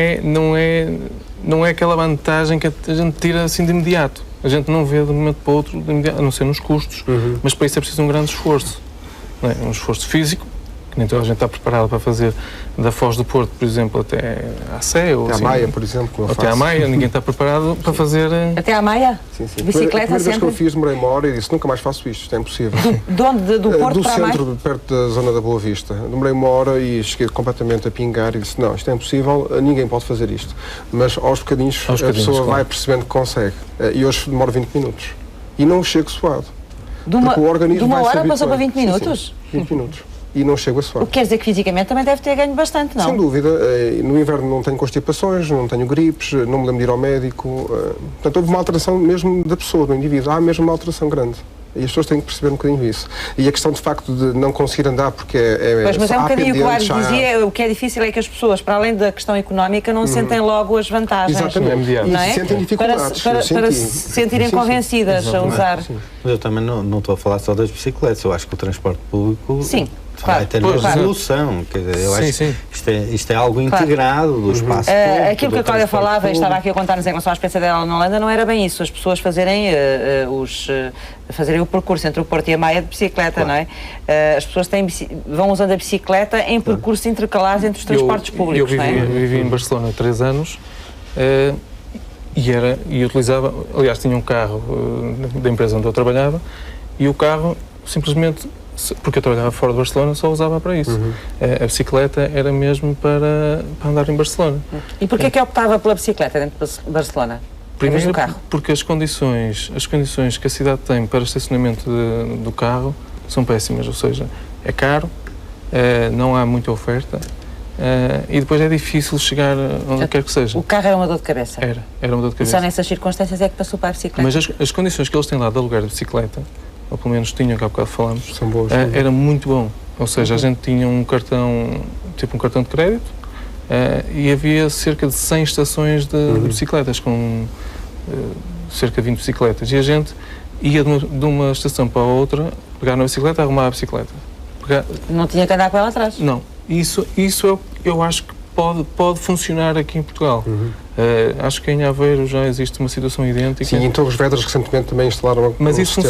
é aquela vantagem que a gente tira assim de imediato. A gente não vê de um momento para o outro, a não ser nos custos, mas para isso é preciso um grande esforço. Não é? Um esforço físico, que nem toda a gente está preparada para fazer da Foz do Porto, por exemplo, até à Sé. Ou até assim, à Maia, por exemplo. Até à Maia, ninguém está preparado para fazer... Até à Maia? Sim. Bicicleta a primeira vez que eu sempre? fiz, demorei uma hora e disse, nunca mais faço isto é impossível. De onde? Do Porto para a Maia? Do centro, perto da zona da Boa Vista. Demorei uma hora e cheguei completamente a pingar e disse, não, isto é impossível, ninguém pode fazer isto. Mas aos bocadinhos a pessoa vai percebendo que consegue. E hoje demora 20 minutos. E não chego suado. De uma hora passou para 20 minutos? Sim, 20 minutos. E não chego a suar. O que quer dizer que fisicamente também deve ter ganho bastante, não? Sem dúvida. No inverno não tenho constipações, não tenho gripes, não me lembro de ir ao médico. Portanto, houve uma alteração mesmo da pessoa, do indivíduo. Há mesmo uma alteração grande. E as pessoas têm que perceber um bocadinho isso. E a questão, de facto, de não conseguir andar porque Pois, mas é um bocadinho o que o Ares dizia, o que é difícil é que as pessoas, para além da questão económica, não sentem logo as vantagens. Exatamente. Não é? E sentem dificuldades. Para se sentirem convencidas a usar. Mas eu também não estou a falar só das bicicletas, eu acho que o transporte público... Sim. Vai ter uma solução. Eu acho que isto é algo integrado do espaço público. Aquilo que a Cláudia falava, e estava aqui a contar-nos em relação à experiência dela na Holanda, não era bem isso. As pessoas fazerem o percurso entre o Porto e a Maia de bicicleta, não é? As pessoas vão usando a bicicleta em percursos intercalares entre os transportes públicos, não é? Eu vivi em Barcelona há 3 anos e utilizava, aliás, tinha um carro da empresa onde eu trabalhava e o carro simplesmente... Porque eu trabalhava fora de Barcelona, só usava para isso. A bicicleta era mesmo para andar em Barcelona. E porquê que optava pela bicicleta dentro de Barcelona? Primeiro, porque as condições que a cidade tem para estacionamento do carro são péssimas, ou seja, é caro, não há muita oferta e depois é difícil chegar onde quer que seja. O carro era uma dor de cabeça? Era uma dor de cabeça. E só nessas circunstâncias é que passou para a bicicleta? Mas as condições que eles têm lá de alugar de bicicleta, ou pelo menos tinham, que há bocado falamos, são boas, era muito bom. Ou seja, a gente tinha um cartão, tipo um cartão de crédito, e havia cerca de 100 estações de bicicletas, com cerca de 20 bicicletas. E a gente ia de uma estação para a outra, pegar na bicicleta, arrumar a bicicleta. Não tinha que andar com ela atrás? Não. Isso eu acho que pode funcionar aqui em Portugal. Acho que em Aveiro já existe uma situação idêntica. Sim, em Torres Vedras recentemente também instalaram Mas isso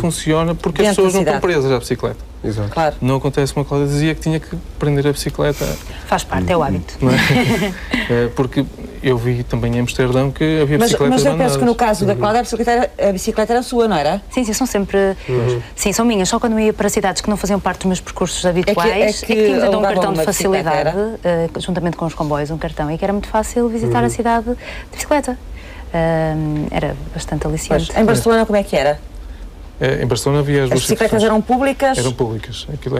funciona porque as pessoas não estão presas à bicicleta. Exato. Claro. Não acontece como a Cláudia dizia, que tinha que prender a bicicleta. Faz parte, é o hábito. Não é? Porque eu vi também em Amsterdão que havia bicicletas Mas eu penso abandonadas. que no caso da Cláudia a bicicleta era sua, não era? Sim, são sempre... Sim, são minhas. Só quando eu ia para cidades que não faziam parte dos meus percursos habituais, é que tínhamos então um cartão de facilidade, juntamente com os comboios, um cartão, e que era muito fácil visitar a cidade de bicicleta. Era bastante aliciante. Em Barcelona como é que era? Em Barcelona havia as bicicletas eram públicas? Eram públicas. Aquilo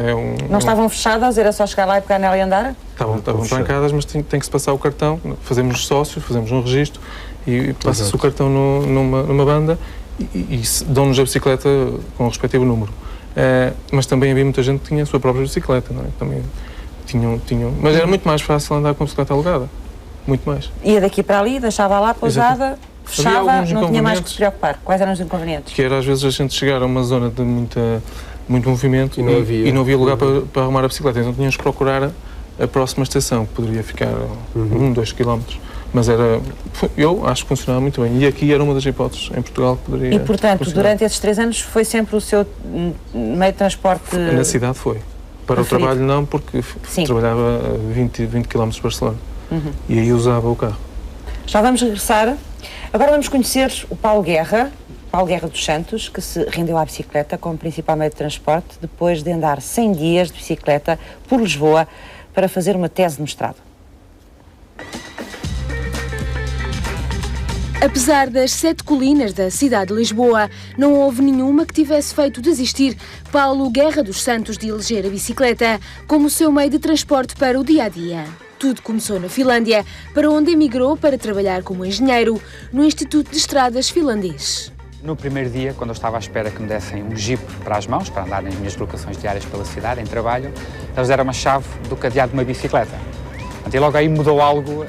não estavam fechadas? Era só chegar lá e pegar nela e andar? Estavam trancadas, mas tem que se passar o cartão. Fazemos sócios, fazemos um registro e passa-se o cartão numa banda e dão-nos a bicicleta com o respectivo número. Mas também havia muita gente que tinha a sua própria bicicleta, não é? Também tinham, mas era muito mais fácil andar com a bicicleta alugada, muito mais. Ia daqui para ali, deixava lá, pousada, fechava, não tinha mais que se preocupar. Quais eram os inconvenientes? Que era às vezes a gente chegar a uma zona de muito movimento e não havia lugar para arrumar a bicicleta, então tínhamos que procurar a próxima estação, que poderia ficar 2 km. Mas eu acho que funcionava muito bem. E aqui era uma das hipóteses em Portugal que poderia. E, portanto, funcionar. durante esses 3 anos foi sempre o seu meio de transporte. Na cidade foi. Para preferido. o trabalho não, porque trabalhava a 20 km de Barcelona. E aí usava o carro. Já vamos regressar. Agora vamos conhecer o Paulo Guerra dos Santos, que se rendeu à bicicleta como principal meio de transporte depois de andar 100 dias de bicicleta por Lisboa para fazer uma tese de mestrado. Apesar das 7 colinas da cidade de Lisboa, não houve nenhuma que tivesse feito desistir Paulo Guerra dos Santos de eleger a bicicleta como seu meio de transporte para o dia-a-dia. Tudo começou na Finlândia, para onde emigrou para trabalhar como engenheiro no Instituto de Estradas finlandês. No primeiro dia, quando eu estava à espera que me dessem um jeep para as mãos, para andar nas minhas deslocações diárias pela cidade, em trabalho, eles deram uma chave do cadeado de uma bicicleta. E logo aí mudou algo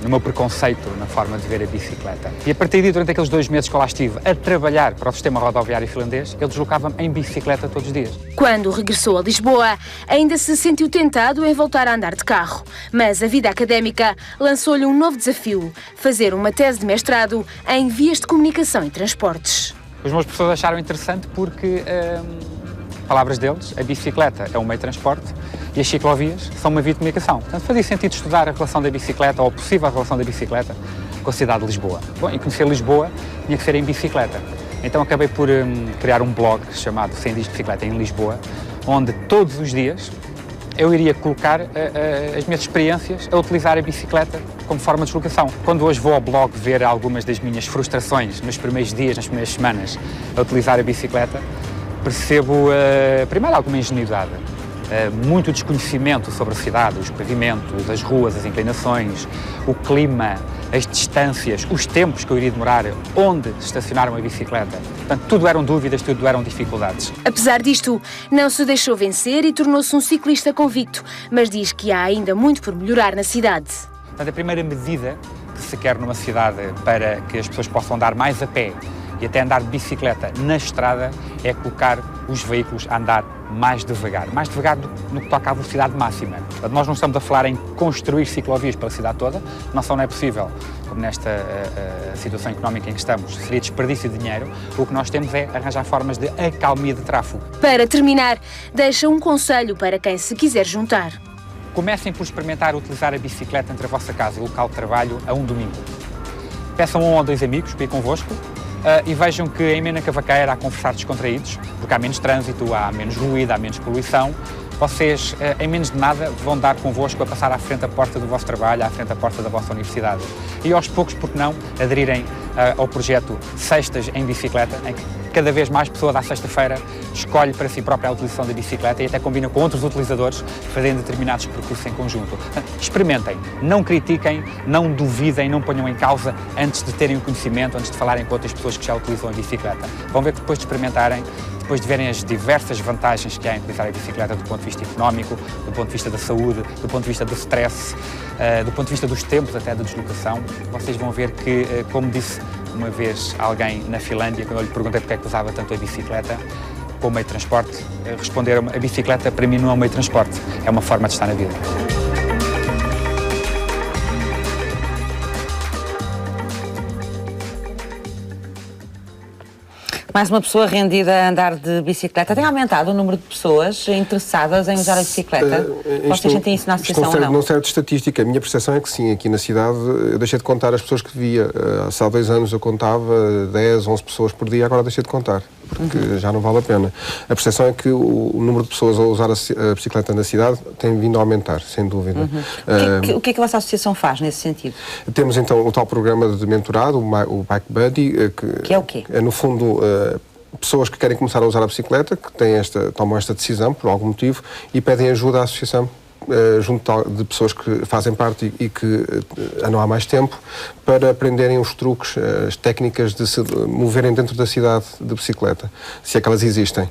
no meu preconceito na forma de ver a bicicleta. E a partir daí, durante aqueles 2 meses que eu lá estive a trabalhar para o sistema rodoviário finlandês, eu deslocava-me em bicicleta todos os dias. Quando regressou a Lisboa, ainda se sentiu tentado em voltar a andar de carro. Mas a vida académica lançou-lhe um novo desafio: fazer uma tese de mestrado em vias de comunicação e transportes. Os meus professores acharam interessante porque, palavras deles, a bicicleta é um meio de transporte e as ciclovias são uma via de comunicação. Portanto, fazia sentido estudar a relação da bicicleta ou a possível relação da bicicleta com a cidade de Lisboa. Bom, e conhecer Lisboa tinha que ser em bicicleta. Então acabei por criar um blog chamado 100 Dias de Bicicleta em Lisboa, onde todos os dias eu iria colocar as minhas experiências a utilizar a bicicleta como forma de deslocação. Quando hoje vou ao blog ver algumas das minhas frustrações nos primeiros dias, nas primeiras semanas, a utilizar a bicicleta, percebo, primeiro, alguma ingenuidade, muito desconhecimento sobre a cidade, os pavimentos, as ruas, as inclinações, o clima, as distâncias, os tempos que eu iria demorar, onde estacionar uma bicicleta. Portanto, tudo eram dúvidas, tudo eram dificuldades. Apesar disto, não se deixou vencer e tornou-se um ciclista convicto, mas diz que há ainda muito por melhorar na cidade. Portanto, a primeira medida que se quer numa cidade para que as pessoas possam andar mais a pé e até andar de bicicleta na estrada é colocar os veículos a andar mais devagar no que toca à velocidade máxima. Nós não estamos a falar em construir ciclovias pela cidade toda, não só não é possível, como nesta situação económica em que estamos, seria desperdício de dinheiro. O que nós temos é arranjar formas de acalmia de tráfego. Para terminar, deixa um conselho para quem se quiser juntar. Comecem por experimentar utilizar a bicicleta entre a vossa casa e o local de trabalho a um domingo. Peçam 1 ou 2 amigos para ir convosco e vejam que em Mena Cavaqueira há conversar descontraídos, porque há menos trânsito, há menos ruído, há menos poluição. Vocês, em menos de nada, vão dar convosco a passar à frente da porta do vosso trabalho, à frente da porta da vossa universidade. E aos poucos, por que não, aderirem ao projeto Sextas em Bicicleta, em que cada vez mais pessoas à sexta-feira escolhe para si própria a utilização da bicicleta e até combina com outros utilizadores fazendo determinados percursos em conjunto. Experimentem, não critiquem, não duvidem, não ponham em causa antes de terem o conhecimento, antes de falarem com outras pessoas que já utilizam a bicicleta. Vão ver que depois de experimentarem, depois de verem as diversas vantagens que há em utilizar a bicicleta do ponto de vista económico, do ponto de vista da saúde, do ponto de vista do stress, do ponto de vista dos tempos até da deslocação, vocês vão ver que, como disse uma vez alguém na Finlândia, quando eu lhe perguntei porque é que usava tanto a bicicleta como meio de transporte, responderam-me: a bicicleta para mim não é um meio de transporte, é uma forma de estar na vida. Mais uma pessoa rendida a andar de bicicleta. Tem aumentado o número de pessoas interessadas em usar a bicicleta? Vocês sentem isso na associação ou não? Não serve de estatística. A minha percepção é que sim, aqui na cidade eu deixei de contar as pessoas que via. Há 2 anos eu contava 10, 11 pessoas por dia, agora deixei de contar, porque já não vale a pena. A percepção é que o número de pessoas a usar a bicicleta na cidade tem vindo a aumentar, sem dúvida. O que é que a vossa associação faz nesse sentido? Temos então o tal programa de mentorado, o Bike Buddy, que é o quê? É, no fundo, pessoas que querem começar a usar a bicicleta, que tomam esta decisão por algum motivo e pedem ajuda à associação junto de pessoas que fazem parte e que andam há mais tempo, para aprenderem os truques, as técnicas de se moverem dentro da cidade de bicicleta, se é que elas existem.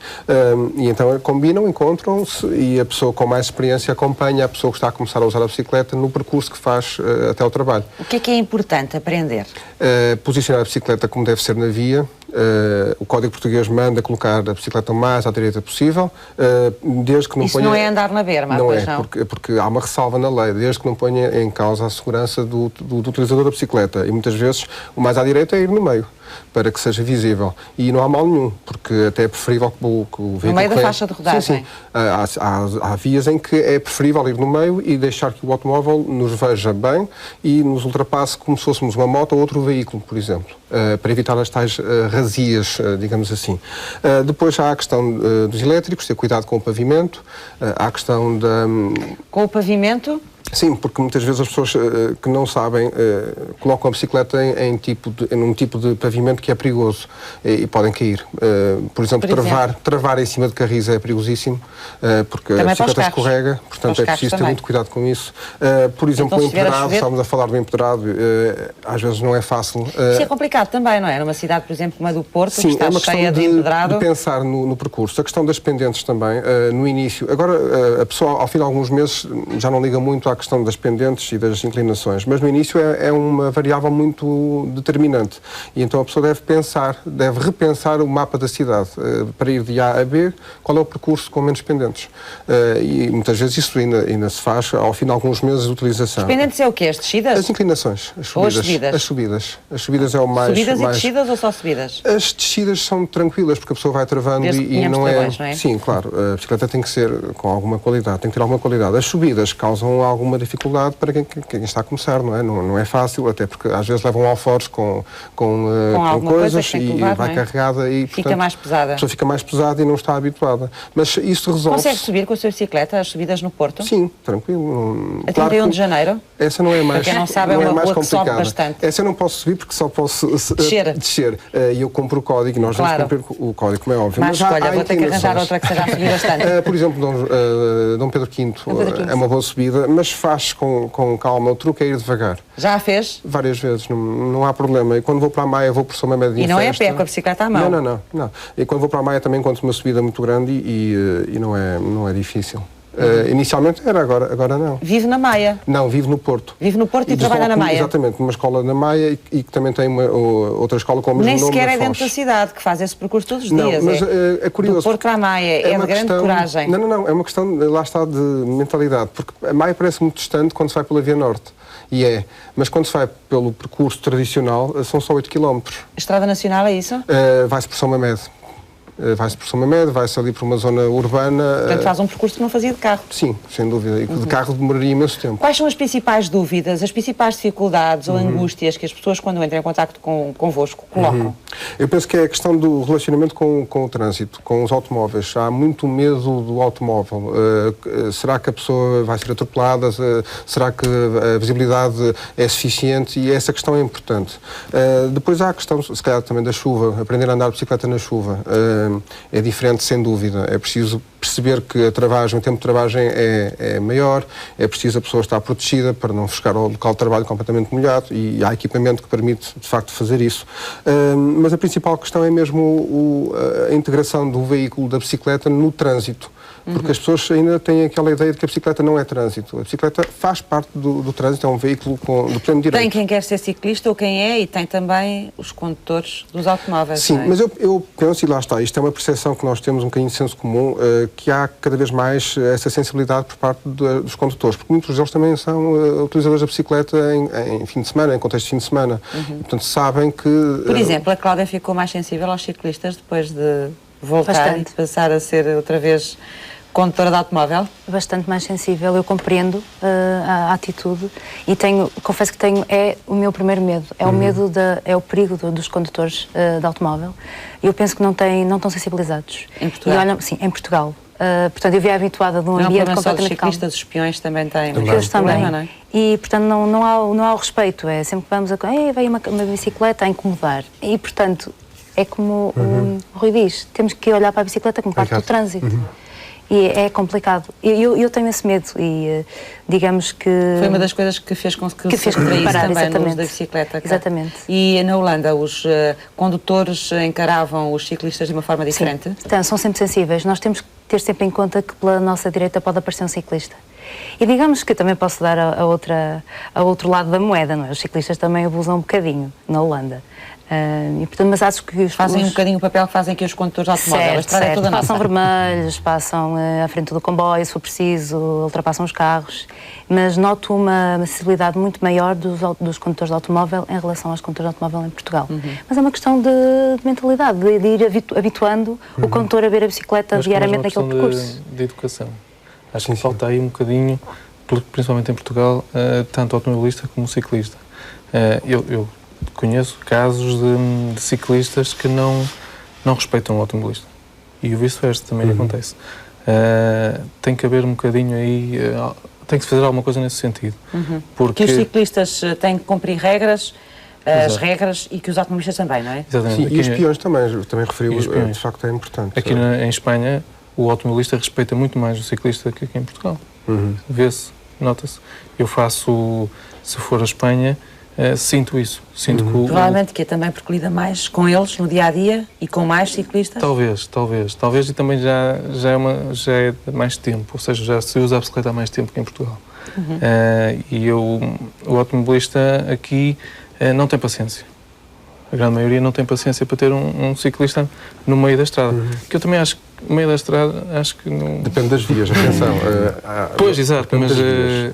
E então combinam, encontram-se e a pessoa com mais experiência acompanha a pessoa que está a começar a usar a bicicleta no percurso que faz até ao trabalho. O que é importante aprender? Posicionar a bicicleta como deve ser na via. O Código Português manda colocar a bicicleta o mais à direita possível, desde que não Isso ponha... não é andar na berma, não pois é, não? porque há uma ressalva na lei, desde que não ponha em causa a segurança do utilizador da bicicleta. E muitas vezes o mais à direita é ir no meio, para que seja visível. E não há mal nenhum, porque até é preferível que o veículo... No meio da faixa de rodagem? Sim. Há vias em que é preferível ir no meio e deixar que o automóvel nos veja bem e nos ultrapasse como se fôssemos uma moto ou outro veículo, por exemplo, para evitar as tais razias, digamos assim. Depois há a questão dos elétricos, ter cuidado com o pavimento, há a questão da... Com o pavimento? Sim, porque muitas vezes as pessoas que não sabem colocam a bicicleta num tipo de pavimento que é perigoso e podem cair. Por exemplo, travar em cima de carris é perigosíssimo, porque também a bicicleta escorrega, portanto é preciso ter muito cuidado com isso. Por exemplo, então, o empedrado, estávamos a falar do empedrado, às vezes não é fácil. Isso é complicado também, não é? Numa cidade, por exemplo, como a do Porto, sim, que está cheia de empedrado. De pensar no percurso. A questão das pendentes também, no início. Agora, a pessoa, ao fim de alguns meses, já não liga muito à questão das pendentes e das inclinações, mas no início é uma variável muito determinante. E então a pessoa deve repensar o mapa da cidade. Para ir de A a B, qual é o percurso com menos pendentes? E muitas vezes isso ainda se faz ao fim de alguns meses de utilização. As pendentes é o quê? As descidas? As inclinações. As subidas. Ou as subidas? As subidas. As subidas é o mais... Subidas e descidas ou só subidas? As descidas são tranquilas, porque a pessoa vai travando e não é... não é? Sim, claro. A bicicleta tem que ser com alguma qualidade, tem que ter alguma qualidade. As subidas causam alguma dificuldade para quem está a começar, não é? Não é fácil, até porque às vezes levam alforjes com coisas e vai carregada e, portanto, fica mais pesada. A pessoa fica mais pesada e não está habituada. Mas isso resolve... Consegue subir com a sua bicicleta as subidas no Porto? Sim, tranquilo. A 31 de Janeiro? Essa não é mais... Para quem não sabe, é uma rua que sobe bastante. Essa eu não posso subir porque só posso descer. E eu compro o código e nós vamos cumprir o código, como é óbvio. Mas escolha, vou ter que arranjar outra que seja a subir bastante. Por exemplo, Dom Pedro V é uma boa subida, mas faz com calma. O truque é ir devagar. Já a fez? Várias vezes, não há problema. E quando vou para a Maia, vou por São Mamede de Festa. E não é a pé, com a bicicleta à mão? Não. E quando vou para a Maia também encontro uma subida muito grande e não é difícil. Inicialmente era, agora não. Vive na Maia? Não, vivo no Porto. Vive no Porto e trabalha na Maia? Exatamente, numa escola na Maia e que também tem outra escola com o mesmo nome. Nem sequer é dentro da cidade, que faz esse percurso todos os dias. Mas é curioso. Do Porto à Maia, é de grande coragem. Não, é uma questão, lá está, de mentalidade, porque a Maia parece muito distante quando se vai pela Via Norte. Mas quando se vai pelo percurso tradicional, são só 8 km. Estrada Nacional é isso? Vai-se por São Mamede. Vai-se por São Mamede, vai-se ali por uma zona urbana. Portanto, faz um percurso que não fazia de carro. Sim, sem dúvida. E de carro demoraria imenso tempo. Quais são as principais dúvidas, as principais dificuldades ou angústias que as pessoas, quando entram em contacto convosco, colocam? Eu penso que é a questão do relacionamento com o trânsito, com os automóveis. Há muito medo do automóvel. Será que a pessoa vai ser atropelada? Será que a visibilidade é suficiente? E essa questão é importante. Depois há a questão, se calhar, também da chuva. Aprender a andar de bicicleta na chuva. É diferente, sem dúvida. É preciso perceber que o tempo de travagem é maior, é preciso a pessoa estar protegida para não chegar ao local de trabalho completamente molhado e há equipamento que permite, de facto, fazer isso. Mas a principal questão é mesmo a integração do veículo da bicicleta no trânsito. Porque as pessoas ainda têm aquela ideia de que a bicicleta não é trânsito. A bicicleta faz parte do trânsito, é um veículo do pleno direito. Tem quem quer ser ciclista ou quem é, e tem também os condutores dos automóveis. Sim, mas eu penso, e lá está, isto é uma percepção que nós temos um bocadinho de senso comum, que há cada vez mais essa sensibilidade por parte dos condutores, porque muitos deles também são utilizadores da bicicleta em fim de semana, em contexto de fim de semana. E, portanto, sabem que... Por exemplo, a Cláudia ficou mais sensível aos ciclistas depois de voltar e de passar a ser outra vez condutora de automóvel? Bastante mais sensível, eu compreendo a atitude e confesso que é o meu primeiro medo, é o medo, é o perigo dos condutores de automóvel. Eu penso que não estão sensibilizados. Em Portugal? Sim, em Portugal. Portanto, eu vi habituada de um ambiente completamente calmo. Os ciclistas, os espiões também têm. Eles também. Não é? E, portanto, não há o respeito, é sempre que vamos vai uma bicicleta a incomodar. E, portanto, é como o Rui diz, temos que olhar para a bicicleta como parte do trânsito. E é complicado. Eu tenho esse medo e digamos que... Foi uma das coisas que fez com que se retraísse também no uso da bicicleta. Exatamente. E na Holanda, os condutores encaravam os ciclistas de uma forma diferente? Sim. Então, são sempre sensíveis. Nós temos que ter sempre em conta que pela nossa direita pode aparecer um ciclista. E digamos que também posso dar a outro lado da moeda, não é? Os ciclistas também abusam um bocadinho na Holanda. E, portanto, mas acho que fazem um bocadinho o papel que fazem aqui os condutores de automóvel. A estrada é toda nossa. Passam vermelhos, passam à frente do comboio, se for preciso, ultrapassam os carros, mas noto uma acessibilidade muito maior dos condutores de automóvel em relação aos condutores de automóvel em Portugal. Mas é uma questão de mentalidade, de ir habituando o condutor a ver a bicicleta diariamente naquele percurso. De educação. Acho que falta aí um bocadinho, principalmente em Portugal, tanto automobilista como ciclista. Eu conheço casos de ciclistas que não respeitam o automobilista. E o vice-versa também acontece. Tem que haver um bocadinho aí, tem que se fazer alguma coisa nesse sentido. Porque os ciclistas têm que cumprir regras, as regras, e que os automobilistas também, não é? Exatamente. Sim, e os peões também referiu, de facto é importante. Aqui em Espanha, o automobilista respeita muito mais o ciclista que aqui em Portugal. Vê-se, nota-se. Eu faço, se for a Espanha, sinto isso. Sinto que provavelmente que é também porque lida mais com eles no dia-a-dia e com mais ciclistas? Talvez, e também já é de mais tempo, ou seja, já se usa a bicicleta há mais tempo que em Portugal. E o automobilista aqui não tem paciência. A grande maioria não tem paciência para ter um ciclista no meio da estrada. Que eu também acho que no meio da estrada, acho que não... Depende das vias, atenção. Pois, exato, mas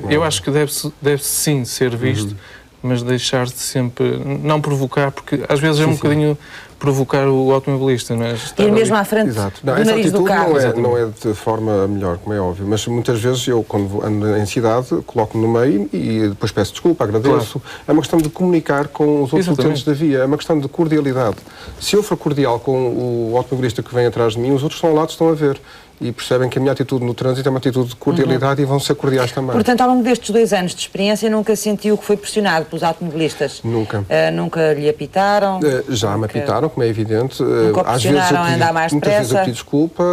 eu acho que deve sim ser visto, mas deixar de sempre... Não provocar, porque às vezes é um bocadinho provocar o automobilista, não é? Ir mesmo à frente do nariz do carro. Não é de forma melhor, como é óbvio, mas muitas vezes eu, quando ando em cidade, coloco-me no meio e depois peço desculpa, agradeço. Claro. É uma questão de comunicar com os outros utentes da via, é uma questão de cordialidade. Se eu for cordial com o automobilista que vem atrás de mim, os outros estão ao lado, estão a ver. E percebem que a minha atitude no trânsito é uma atitude de cordialidade e vão ser cordiais também. Portanto, ao longo destes 2 anos de experiência, nunca sentiu que foi pressionado pelos automobilistas? Nunca. Nunca lhe apitaram? Já me apitaram, como é evidente. Nunca às vezes andar mais muitas vezes eu pedi desculpa.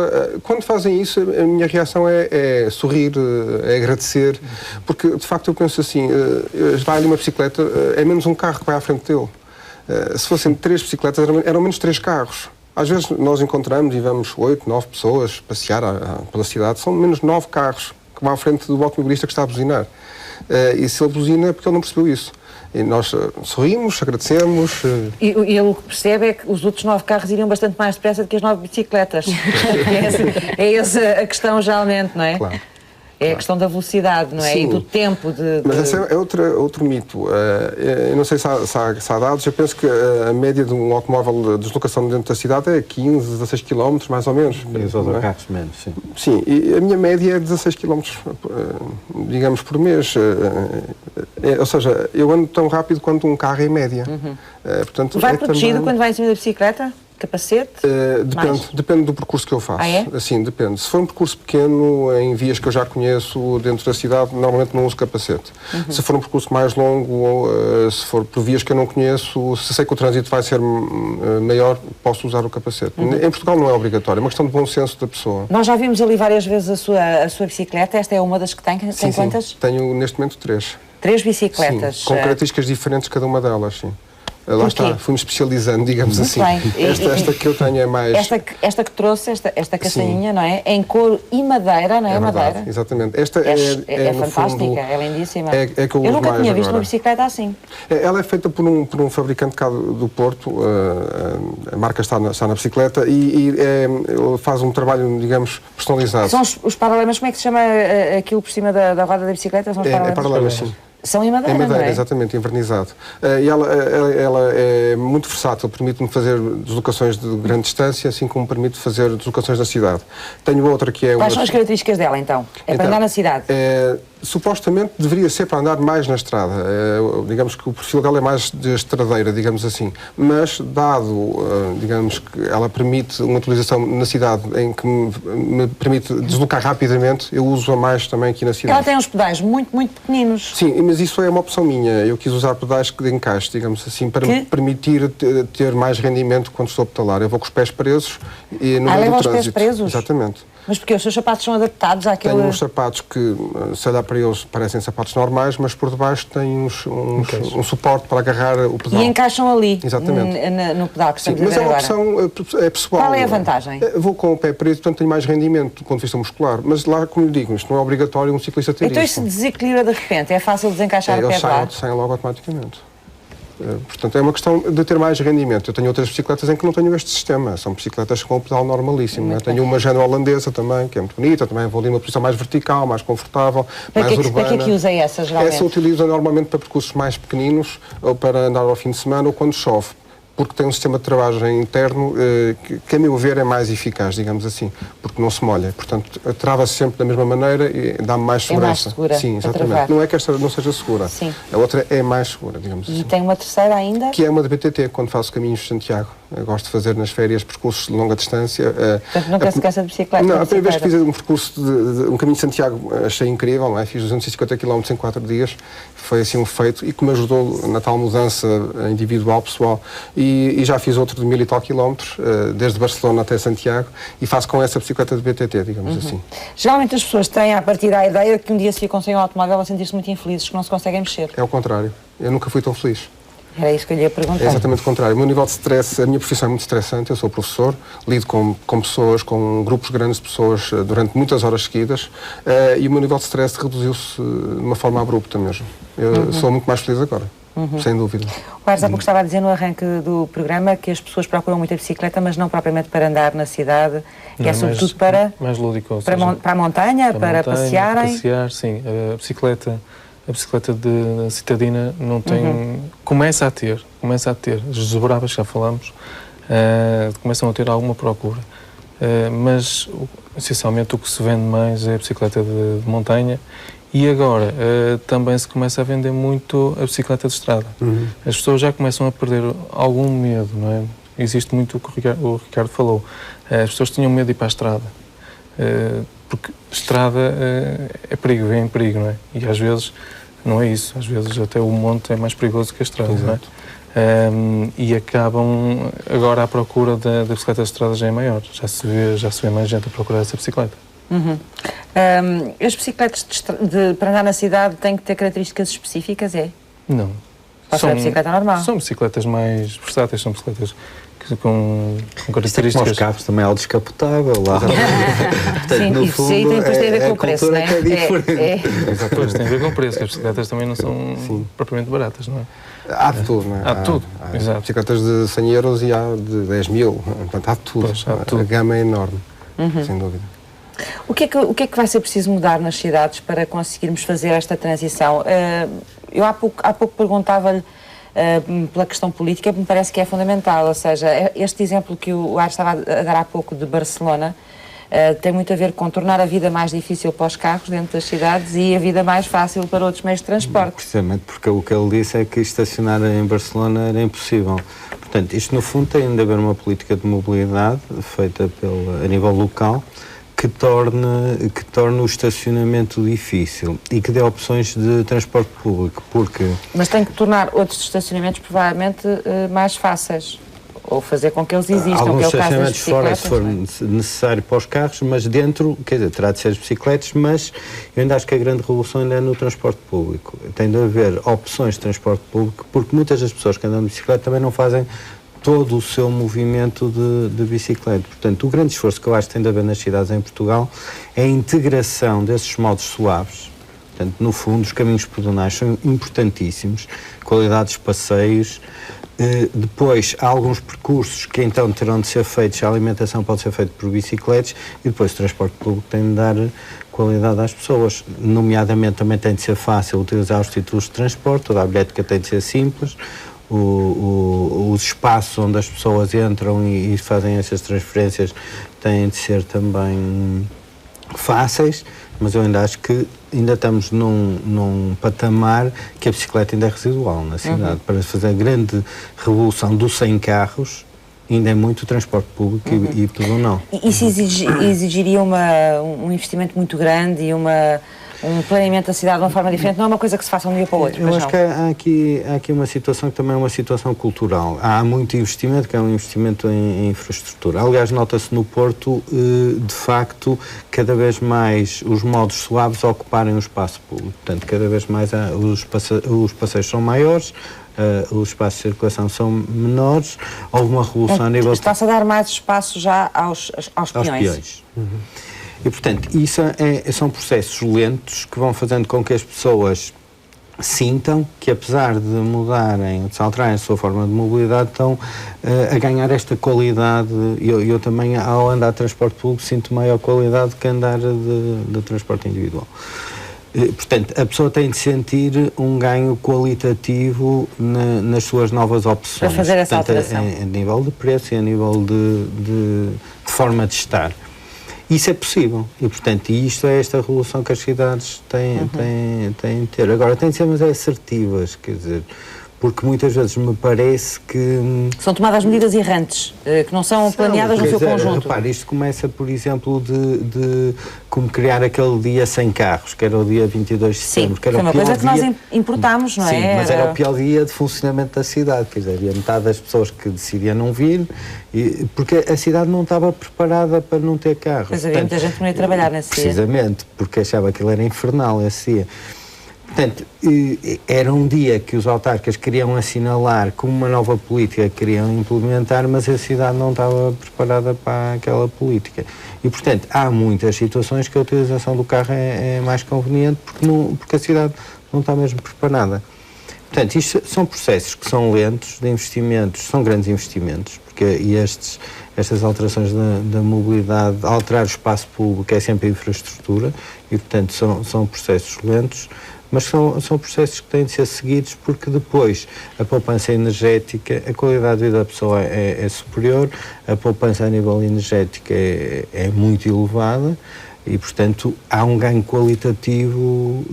Quando fazem isso, a minha reação é sorrir, é agradecer, porque de facto eu penso assim, vai ali uma bicicleta, é menos um carro que vai à frente dele. Se fossem 3 bicicletas, eram menos 3 carros. Às vezes nós encontramos e vamos 8, 9 pessoas passear pela cidade, são menos 9 carros que vão à frente do automobilista que está a buzinar. E se ele buzina é porque ele não percebeu isso. E nós sorrimos, agradecemos. E ele o que percebe é que os outros 9 carros iriam bastante mais depressa do que as 9 bicicletas. é essa a questão geralmente, não é? Claro. É a questão da velocidade, não é? Sim. E do tempo de... Mas esse é outro mito. Eu não sei se há dados, eu penso que a média de um automóvel de deslocação dentro da cidade é 15, 16 km, mais ou menos. Os autocarros menos, sim. Sim, e a minha média é 16 km, digamos, por mês. Ou seja, eu ando tão rápido quanto um carro em média. Portanto, vai protegido quando vai em cima da bicicleta? Capacete? Depende do percurso que eu faço. Assim, depende. Se for um percurso pequeno, em vias que eu já conheço dentro da cidade, normalmente não uso capacete. Se for um percurso mais longo, ou se for por vias que eu não conheço, se sei que o trânsito vai ser maior, posso usar o capacete. Em Portugal não é obrigatório, é uma questão de bom senso da pessoa. Nós já vimos ali várias vezes a sua bicicleta. Esta é uma das que tem? Tem quantas? Sim. Tenho neste momento 3. 3 bicicletas? Sim, com características diferentes cada uma delas, sim. Lá está, fui-me especializando, digamos assim. Esta que eu tenho é mais... Esta que trouxe, esta castanhinha, não é? Em couro e madeira, não é? Verdade, madeira. Exatamente. Esta é fantástica, fundo, é lindíssima. É que eu nunca tinha visto uma bicicleta assim. Ela é feita por um fabricante cá do Porto, a marca está na bicicleta e faz um trabalho, digamos, personalizado. São os paralemas, como é que se chama aquilo por cima da roda da bicicleta? São os paralemas? É paralemas, sim. São em madeira, não é? Exatamente, envernizado. E ela é muito versátil, permite-me fazer deslocações de grande distância, assim como permite fazer deslocações na cidade. Tenho outra que é... Quais são as características dela, então? É para andar na cidade? Supostamente deveria ser para andar mais na estrada. Digamos que o perfil dela é mais de estradeira, digamos assim. Mas, dado, digamos que ela permite uma utilização na cidade em que me permite deslocar rapidamente, eu uso-a mais também aqui na cidade. Ela tem uns pedais muito, muito pequeninos. Sim, mas isso é uma opção minha. Eu quis usar pedais de encaixe, digamos assim, para me permitir ter mais rendimento quando estou a pedalar. Eu vou com os pés presos e no meio do trânsito. Os pés presos? Exatamente. Mas porque os seus sapatos são adaptados àquele... Tenho uns sapatos que, se olhar para eles, parecem sapatos normais, mas por debaixo têm um suporte para agarrar o pedal. E encaixam ali, exatamente, no pedal que estamos a ver agora. Mas é uma opção pessoal. Qual é a vantagem? Vou com o pé preso, portanto tenho mais rendimento do ponto de vista muscular. Mas lá, como lhe digo, isto não é obrigatório um ciclista ter então isso. Então, se desequilibra de repente, é fácil desencaixar o pé de lá? Saem logo automaticamente. Portanto, é uma questão de ter mais rendimento. Eu tenho outras bicicletas em que não tenho este sistema. São bicicletas com o pedal normalíssimo. Né? Tenho uma Genoa holandesa também, que é muito bonita. Também vou ali numa posição mais vertical, mais confortável, mais urbana. Para que usa essa, geralmente? Essa utiliza normalmente para percursos mais pequeninos, ou para andar ao fim de semana, ou quando chove. Porque tem um sistema de travagem interno que, a meu ver, é mais eficaz, digamos assim, porque não se molha. Portanto, trava-se sempre da mesma maneira e dá-me mais segurança. É mais segura. Sim, exatamente. Não é que esta não seja segura. Sim. A outra é mais segura, digamos assim. E tem uma terceira ainda? Que é uma de BTT, quando faço caminhos de Santiago. Eu gosto de fazer nas férias percursos de longa distância. Portanto, nunca se cansa de bicicleta? Não, a primeira vez que fiz um percurso de um caminho de Santiago achei incrível, não é? Fiz 250 km em 4 dias, foi assim um feito e que me ajudou na tal mudança individual, pessoal. E já fiz outro de 1000 e tal quilómetros, desde Barcelona até Santiago, e faço com essa bicicleta de BTT, digamos assim. Geralmente as pessoas têm, a partir da ideia que um dia se ficam sem um automóvel a sentir-se muito infelizes, que não se conseguem mexer. É o contrário. Eu nunca fui tão feliz. Era isso que eu lhe ia perguntar. É exatamente o contrário. O meu nível de stress, a minha profissão é muito estressante. Eu sou professor, lido com pessoas, com grupos grandes de pessoas durante muitas horas seguidas e o meu nível de stress reduziu-se de uma forma abrupta mesmo. Eu sou muito mais feliz agora, sem dúvida. O Aires há pouco estava a dizer no arranque do programa que as pessoas procuram muito a bicicleta, mas não propriamente para andar na cidade, que é sobretudo para... Mais lúdico, para a montanha, para passearem. Para passear, sim. A bicicleta de citadina não tem... Começa a ter, as desdobradas que já falamos, começam a ter alguma procura. Mas, essencialmente, o que se vende mais é a bicicleta de montanha e agora também se começa a vender muito a bicicleta de estrada. As pessoas já começam a perder algum medo, não é? Existe muito o que o Ricardo falou. As pessoas tinham medo de ir para a estrada. Porque estrada é perigo, vem em perigo, não é? E às vezes não é isso, às vezes até o monte é mais perigoso que a estrada, não é? E acabam, agora a procura da bicicleta de estrada já é maior, já se vê mais gente a procurar essa bicicleta. As bicicletas para andar na cidade têm que ter características específicas, é? Não. Pode ser a bicicleta normal? São bicicletas mais versáteis, são bicicletas com características... Como os carros também é autodescapotável lá. Portanto, sim, no isso fundo, aí depois tem a ver com o preço, não é? É diferente. Depois tem a ver com o preço, que as bicicletas também não são propriamente baratas, não é? Há de tudo, não é? Há de tudo, exato. Bicicletas de 100 euros e há de 10 mil, portanto há de tudo. Pois, há de tudo. A gama é enorme, sem dúvida. O que é que vai ser preciso mudar nas cidades para conseguirmos fazer esta transição? Eu há pouco perguntava-lhe pela questão política, me parece que é fundamental, ou seja, este exemplo que o Aires estava a dar há pouco de Barcelona tem muito a ver com tornar a vida mais difícil para os carros dentro das cidades e a vida mais fácil para outros meios de transporte. Precisamente porque o que ele disse é que estacionar em Barcelona era impossível. Portanto, isto no fundo tem de haver uma política de mobilidade feita a nível local que torne o estacionamento difícil e que dê opções de transporte público, porque... Mas tem que tornar outros estacionamentos provavelmente mais fáceis, ou fazer com que eles existam, alguns que é o caso das estacionamentos fora, se for bicicletas, necessário para os carros, mas dentro, quer dizer, terá de ser as bicicletas, mas eu ainda acho que a grande revolução ainda é no transporte público. Tem de haver opções de transporte público, porque muitas das pessoas que andam de bicicleta também não fazem todo o seu movimento de bicicleta. Portanto, o grande esforço que eu acho que tem de haver nas cidades em Portugal é a integração desses modos suaves. Portanto, no fundo, os caminhos pedonais são importantíssimos, qualidade dos passeios. Depois, há alguns percursos que então terão de ser feitos, a alimentação pode ser feita por bicicletas e depois o transporte público tem de dar qualidade às pessoas. Nomeadamente, também tem de ser fácil utilizar os títulos de transporte, toda a bilhética tem de ser simples. Os espaços onde as pessoas entram e fazem essas transferências têm de ser também fáceis, mas eu ainda acho que ainda estamos num patamar que a bicicleta ainda é residual na cidade. Para fazer a grande revolução dos 100 carros, ainda é muito transporte público e tudo não. Isso exigiria um investimento muito grande e um planeamento da cidade de uma forma diferente, não é uma coisa que se faça de um dia para o outro. Eu acho que há aqui uma situação que também é uma situação cultural. Há muito investimento, que é um investimento em infraestrutura. Aliás, nota-se no Porto, de facto, cada vez mais os modos suaves ocuparem o espaço público. Portanto, cada vez mais os passeios são maiores, os espaços de circulação são menores, houve uma revolução a nível... Está-se a dar mais espaço já aos peões. E, portanto, isso são processos lentos que vão fazendo com que as pessoas sintam que, apesar de mudarem, de se alterarem a sua forma de mobilidade, estão a ganhar esta qualidade. Eu também, ao andar de transporte público, sinto maior qualidade que andar de transporte individual. Portanto, a pessoa tem de sentir um ganho qualitativo nas suas novas opções. Para fazer essa alteração. A nível de preço e a nível de forma de estar. Isso é possível e, portanto, isto é esta revolução que as cidades têm de ter. Agora, têm de ser mais assertivas, quer dizer, porque muitas vezes me parece que... São tomadas medidas errantes, que não são planeadas no seu conjunto. Repare, isto começa, por exemplo, de como criar aquele dia sem carros, que era o dia 22 de setembro. Sim, que era foi uma coisa que nós importámos, não é? Sim, mas era o pior dia de funcionamento da cidade, quer dizer, havia metade das pessoas que decidiam não vir, porque a cidade não estava preparada para não ter carros. Mas havia muita gente que não ia trabalhar nesse dia. Precisamente, porque achava que aquilo era infernal esse dia. Portanto, era um dia que os autarcas queriam assinalar como uma nova política que queriam implementar, mas a cidade não estava preparada para aquela política. E, portanto, há muitas situações que a utilização do carro é mais conveniente porque a cidade não está mesmo preparada. Portanto, isto são processos que são lentos de investimentos, são grandes investimentos, porque estas alterações da mobilidade, alterar o espaço público é sempre a infraestrutura e, portanto, são processos lentos, mas são processos que têm de ser seguidos porque depois a poupança energética, a qualidade de vida da pessoa é superior, a poupança a nível energético é muito elevada e, portanto, há um ganho qualitativo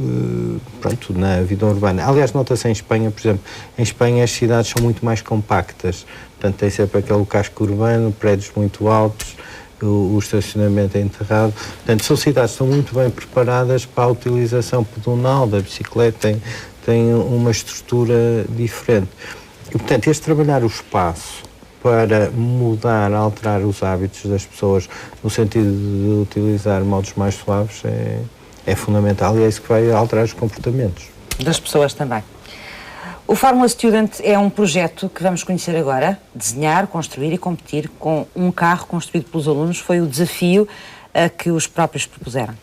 na vida urbana. Aliás, nota-se em Espanha, por exemplo, em Espanha as cidades são muito mais compactas, portanto tem sempre aquele casco urbano, prédios muito altos, o estacionamento é enterrado. Portanto, são cidades que estão muito bem preparadas para a utilização pedonal da bicicleta, têm uma estrutura diferente. E, portanto, este trabalhar o espaço para mudar, alterar os hábitos das pessoas no sentido de utilizar modos mais suaves é fundamental e é isso que vai alterar os comportamentos. Das pessoas também. O Fórmula Student é um projeto que vamos conhecer agora. Desenhar, construir e competir com um carro construído pelos alunos foi o desafio a que os próprios propuseram.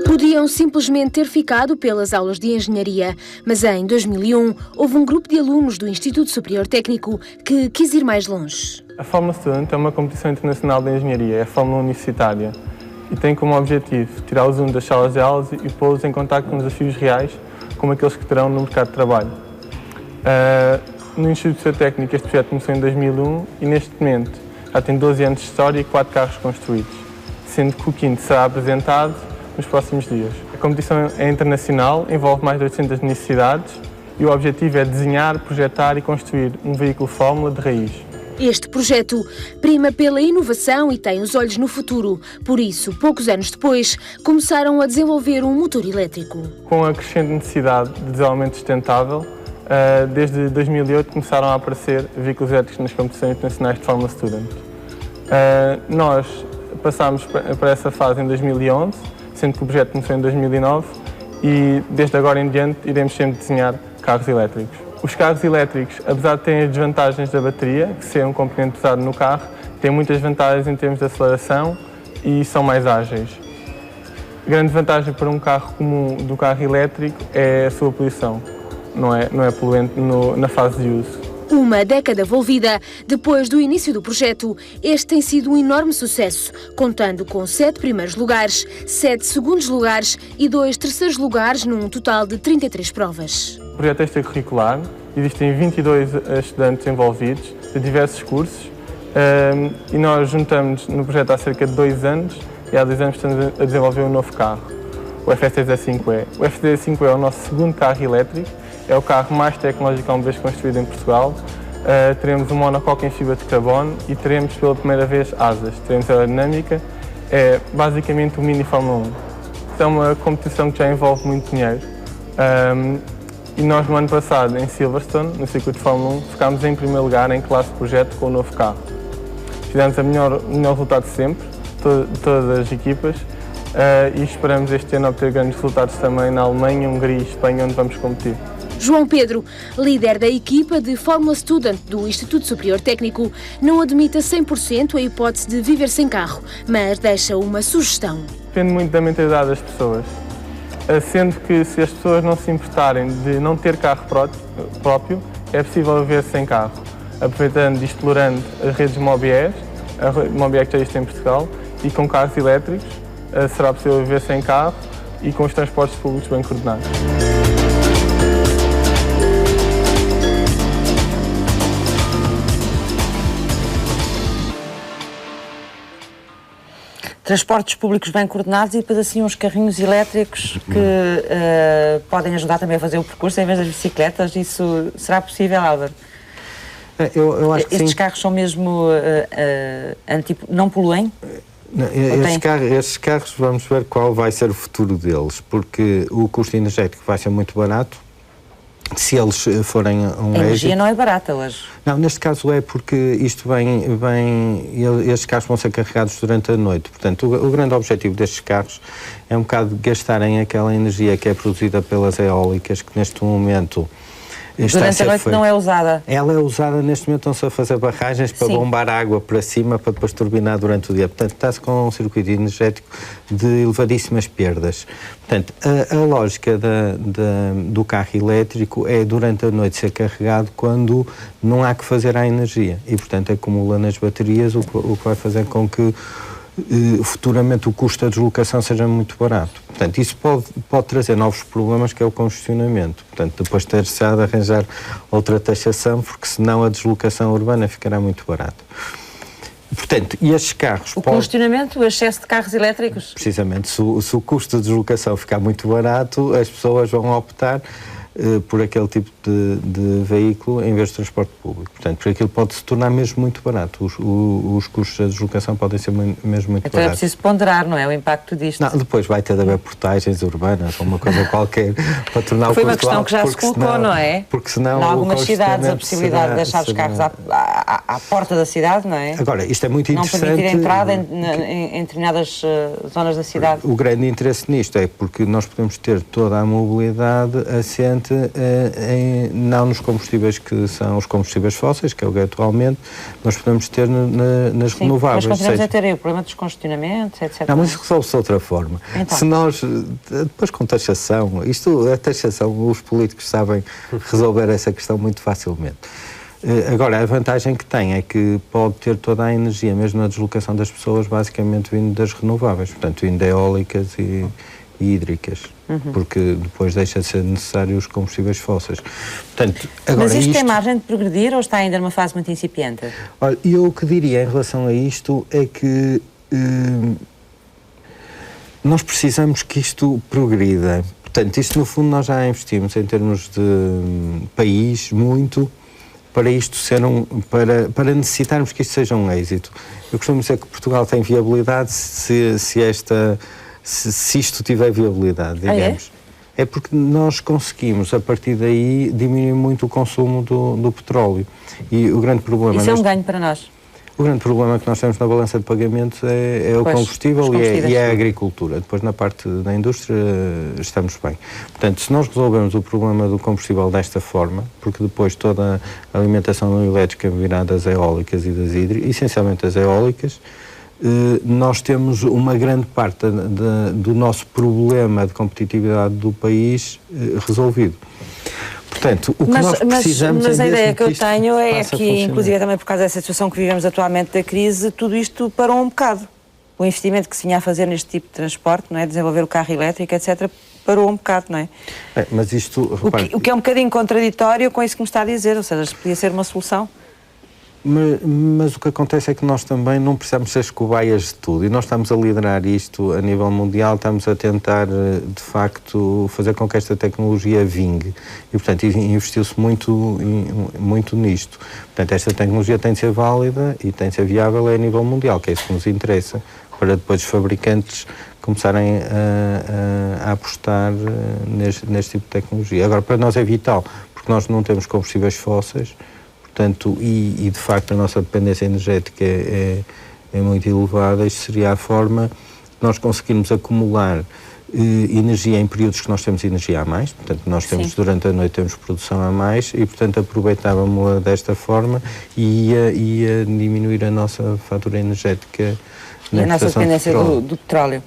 Podiam simplesmente ter ficado pelas aulas de engenharia, mas em 2001 houve um grupo de alunos do Instituto Superior Técnico que quis ir mais longe. A Fórmula Student é uma competição internacional de engenharia, é a Fórmula Universitária, e tem como objetivo tirar os alunos das salas de aulas e pô-los em contacto com desafios reais, como aqueles que terão no mercado de trabalho. No Instituto Superior Técnico este projeto começou em 2001 e neste momento já tem 12 anos de história e 4 carros construídos, sendo que o quinto será apresentado nos próximos dias. A competição é internacional, envolve mais de 800 universidades e o objetivo é desenhar, projetar e construir um veículo Fórmula de raiz. Este projeto prima pela inovação e tem os olhos no futuro. Por isso, poucos anos depois, começaram a desenvolver um motor elétrico. Com a crescente necessidade de desenvolvimento sustentável, desde 2008 começaram a aparecer veículos elétricos nas competições internacionais de Fórmula Student. Nós passámos para essa fase em 2011, sendo que o projeto começou em 2009 e desde agora em diante iremos sempre desenhar carros elétricos. Os carros elétricos, apesar de terem as desvantagens da bateria, que ser um componente pesado no carro, têm muitas vantagens em termos de aceleração e são mais ágeis. A grande vantagem para um carro comum do carro elétrico é a sua poluição, não é poluente na fase de uso. Uma década envolvida, depois do início do projeto, este tem sido um enorme sucesso, contando com 7 primeiros lugares, 7 segundos lugares e 2 terceiros lugares num total de 33 provas. O projeto é extracurricular, existem 22 estudantes envolvidos de diversos cursos E nós juntamos no projeto há cerca de 2 anos e há 2 anos estamos a desenvolver um novo carro, o FSD-5E. O FSD-5E é o nosso segundo carro elétrico, é o carro mais tecnológico alguma vez construído em Portugal. Teremos um monocoque em fibra de carbono e teremos pela primeira vez asas, teremos aerodinâmica, é basicamente o mini Fórmula 1. Isto é uma competição que já envolve muito dinheiro. E nós no ano passado em Silverstone, no circuito de Fórmula 1, ficámos em primeiro lugar em classe de projeto com o novo carro. Fizemos o melhor resultado de sempre, todas as equipas, e esperamos este ano obter grandes resultados também na Alemanha, Hungria e Espanha, onde vamos competir. João Pedro, líder da equipa de Fórmula Student do Instituto Superior Técnico, não admite a 100% a hipótese de viver sem carro, mas deixa uma sugestão. Depende muito da mentalidade das pessoas, sendo que se as pessoas não se importarem de não ter carro próprio, é possível viver sem carro, aproveitando e explorando as redes Mobiair, a Mobiair que já existe em Portugal, e com carros elétricos será possível viver sem carro e com os transportes públicos bem coordenados. Transportes públicos bem coordenados e depois assim uns carrinhos elétricos que podem ajudar também a fazer o percurso em vez das bicicletas. Isso será possível, Álvaro? Eu acho que estes sim. carros são mesmo não poluem? Estes carros vamos ver qual vai ser o futuro deles, porque o custo energético vai ser muito barato. Se eles forem um A energia êxito, não é barata hoje. Não, neste caso é porque isto estes carros vão ser carregados durante a noite. Portanto, o grande objetivo destes carros é um bocado gastarem aquela energia que é produzida pelas eólicas, que neste momento durante a noite não é usada. Ela é usada, neste momento estão-se a fazer barragens para bombar água para cima para depois turbinar durante o dia. Portanto, está-se com um circuito energético de elevadíssimas perdas. Portanto, a lógica do carro elétrico é durante a noite ser carregado quando não há que fazer a energia e, portanto, acumula nas baterias, o que vai fazer com que futuramente o custo da deslocação seja muito barato. Portanto, isso pode trazer novos problemas, que é o congestionamento. Portanto, depois ter-se de arranjar outra taxação, porque senão a deslocação urbana ficará muito barata. Portanto, e estes carros... O congestionamento, o excesso de carros elétricos? Precisamente, se o custo de deslocação ficar muito barato, as pessoas vão optar por aquele tipo de veículo em vez de transporte público. Portanto, por aquilo pode se tornar mesmo muito barato. Os custos da deslocação podem ser mesmo muito então baratos. É preciso ponderar, não é? O impacto disto. Não, depois vai ter de haver portagens urbanas ou uma coisa qualquer para tornar o custo alto. Foi uma questão que já se colocou, não é? Porque senão... Em algumas cidades a possibilidade de deixar os carros à porta da cidade, não é? Agora, isto é muito interessante... Não permitir a entrada em determinadas zonas da cidade. O grande interesse nisto é porque nós podemos ter toda a mobilidade assente não nos combustíveis que são os combustíveis fósseis, que é o que atualmente nós podemos ter nas renováveis. Mas continuamos a ter aí o problema dos congestionamentos, etc. Não, mas isso resolve-se de outra forma. Então. Se nós, depois com taxação, a taxação, os políticos sabem resolver essa questão muito facilmente. Agora, a vantagem que tem é que pode ter toda a energia, mesmo na deslocação das pessoas, basicamente vindo das renováveis, portanto, vindo de eólicas e hídricas, porque depois deixa de ser necessário os combustíveis fósseis. Portanto, agora, mas isto tem margem de progredir ou está ainda numa fase muito incipiente? Olha, eu o que diria em relação a isto é que nós precisamos que isto progrida. Portanto, isto no fundo nós já investimos em termos de país muito para isto ser para necessitarmos que isto seja um êxito. Eu costumo dizer que Portugal tem viabilidade se isto tiver viabilidade, digamos. É porque nós conseguimos, a partir daí, diminuir muito o consumo do petróleo. E o grande problema... Isso é um ganho para nós. O grande problema que nós temos na balança de pagamentos é o combustível e é a agricultura. Depois, na parte da indústria, estamos bem. Portanto, se nós resolvermos o problema do combustível desta forma, porque depois toda a alimentação elétrica virá das eólicas e das hídricas, essencialmente das eólicas, nós temos uma grande parte do nosso problema de competitividade do país resolvido. Portanto, o que nós precisamos mas é a ideia mesmo que eu tenho é que, inclusive funcionar. também por causa dessa situação que vivemos atualmente da crise, tudo isto parou um bocado. O investimento que se vinha a fazer neste tipo de transporte, não é? Desenvolver o carro elétrico, etc., parou um bocado, não é? Mas isto... O que é um bocadinho contraditório com isso que me está a dizer, ou seja, podia ser uma solução. Mas o que acontece é que nós também não precisamos ser as cobaias de tudo, e nós estamos a liderar isto a nível mundial, estamos a tentar, de facto, fazer com que esta tecnologia vingue. E, portanto, investiu-se muito nisto. Portanto, esta tecnologia tem de ser válida e tem de ser viável a nível mundial, que é isso que nos interessa, para depois os fabricantes começarem a apostar neste tipo de tecnologia. Agora, para nós é vital, porque nós não temos combustíveis fósseis, portanto, e de facto a nossa dependência energética é muito elevada. Isto seria a forma de nós conseguirmos acumular energia em períodos que nós temos energia a mais, portanto nós temos durante a noite temos produção a mais e portanto aproveitávamos-la desta forma e ia diminuir a nossa fatura energética e a nossa dependência do petróleo.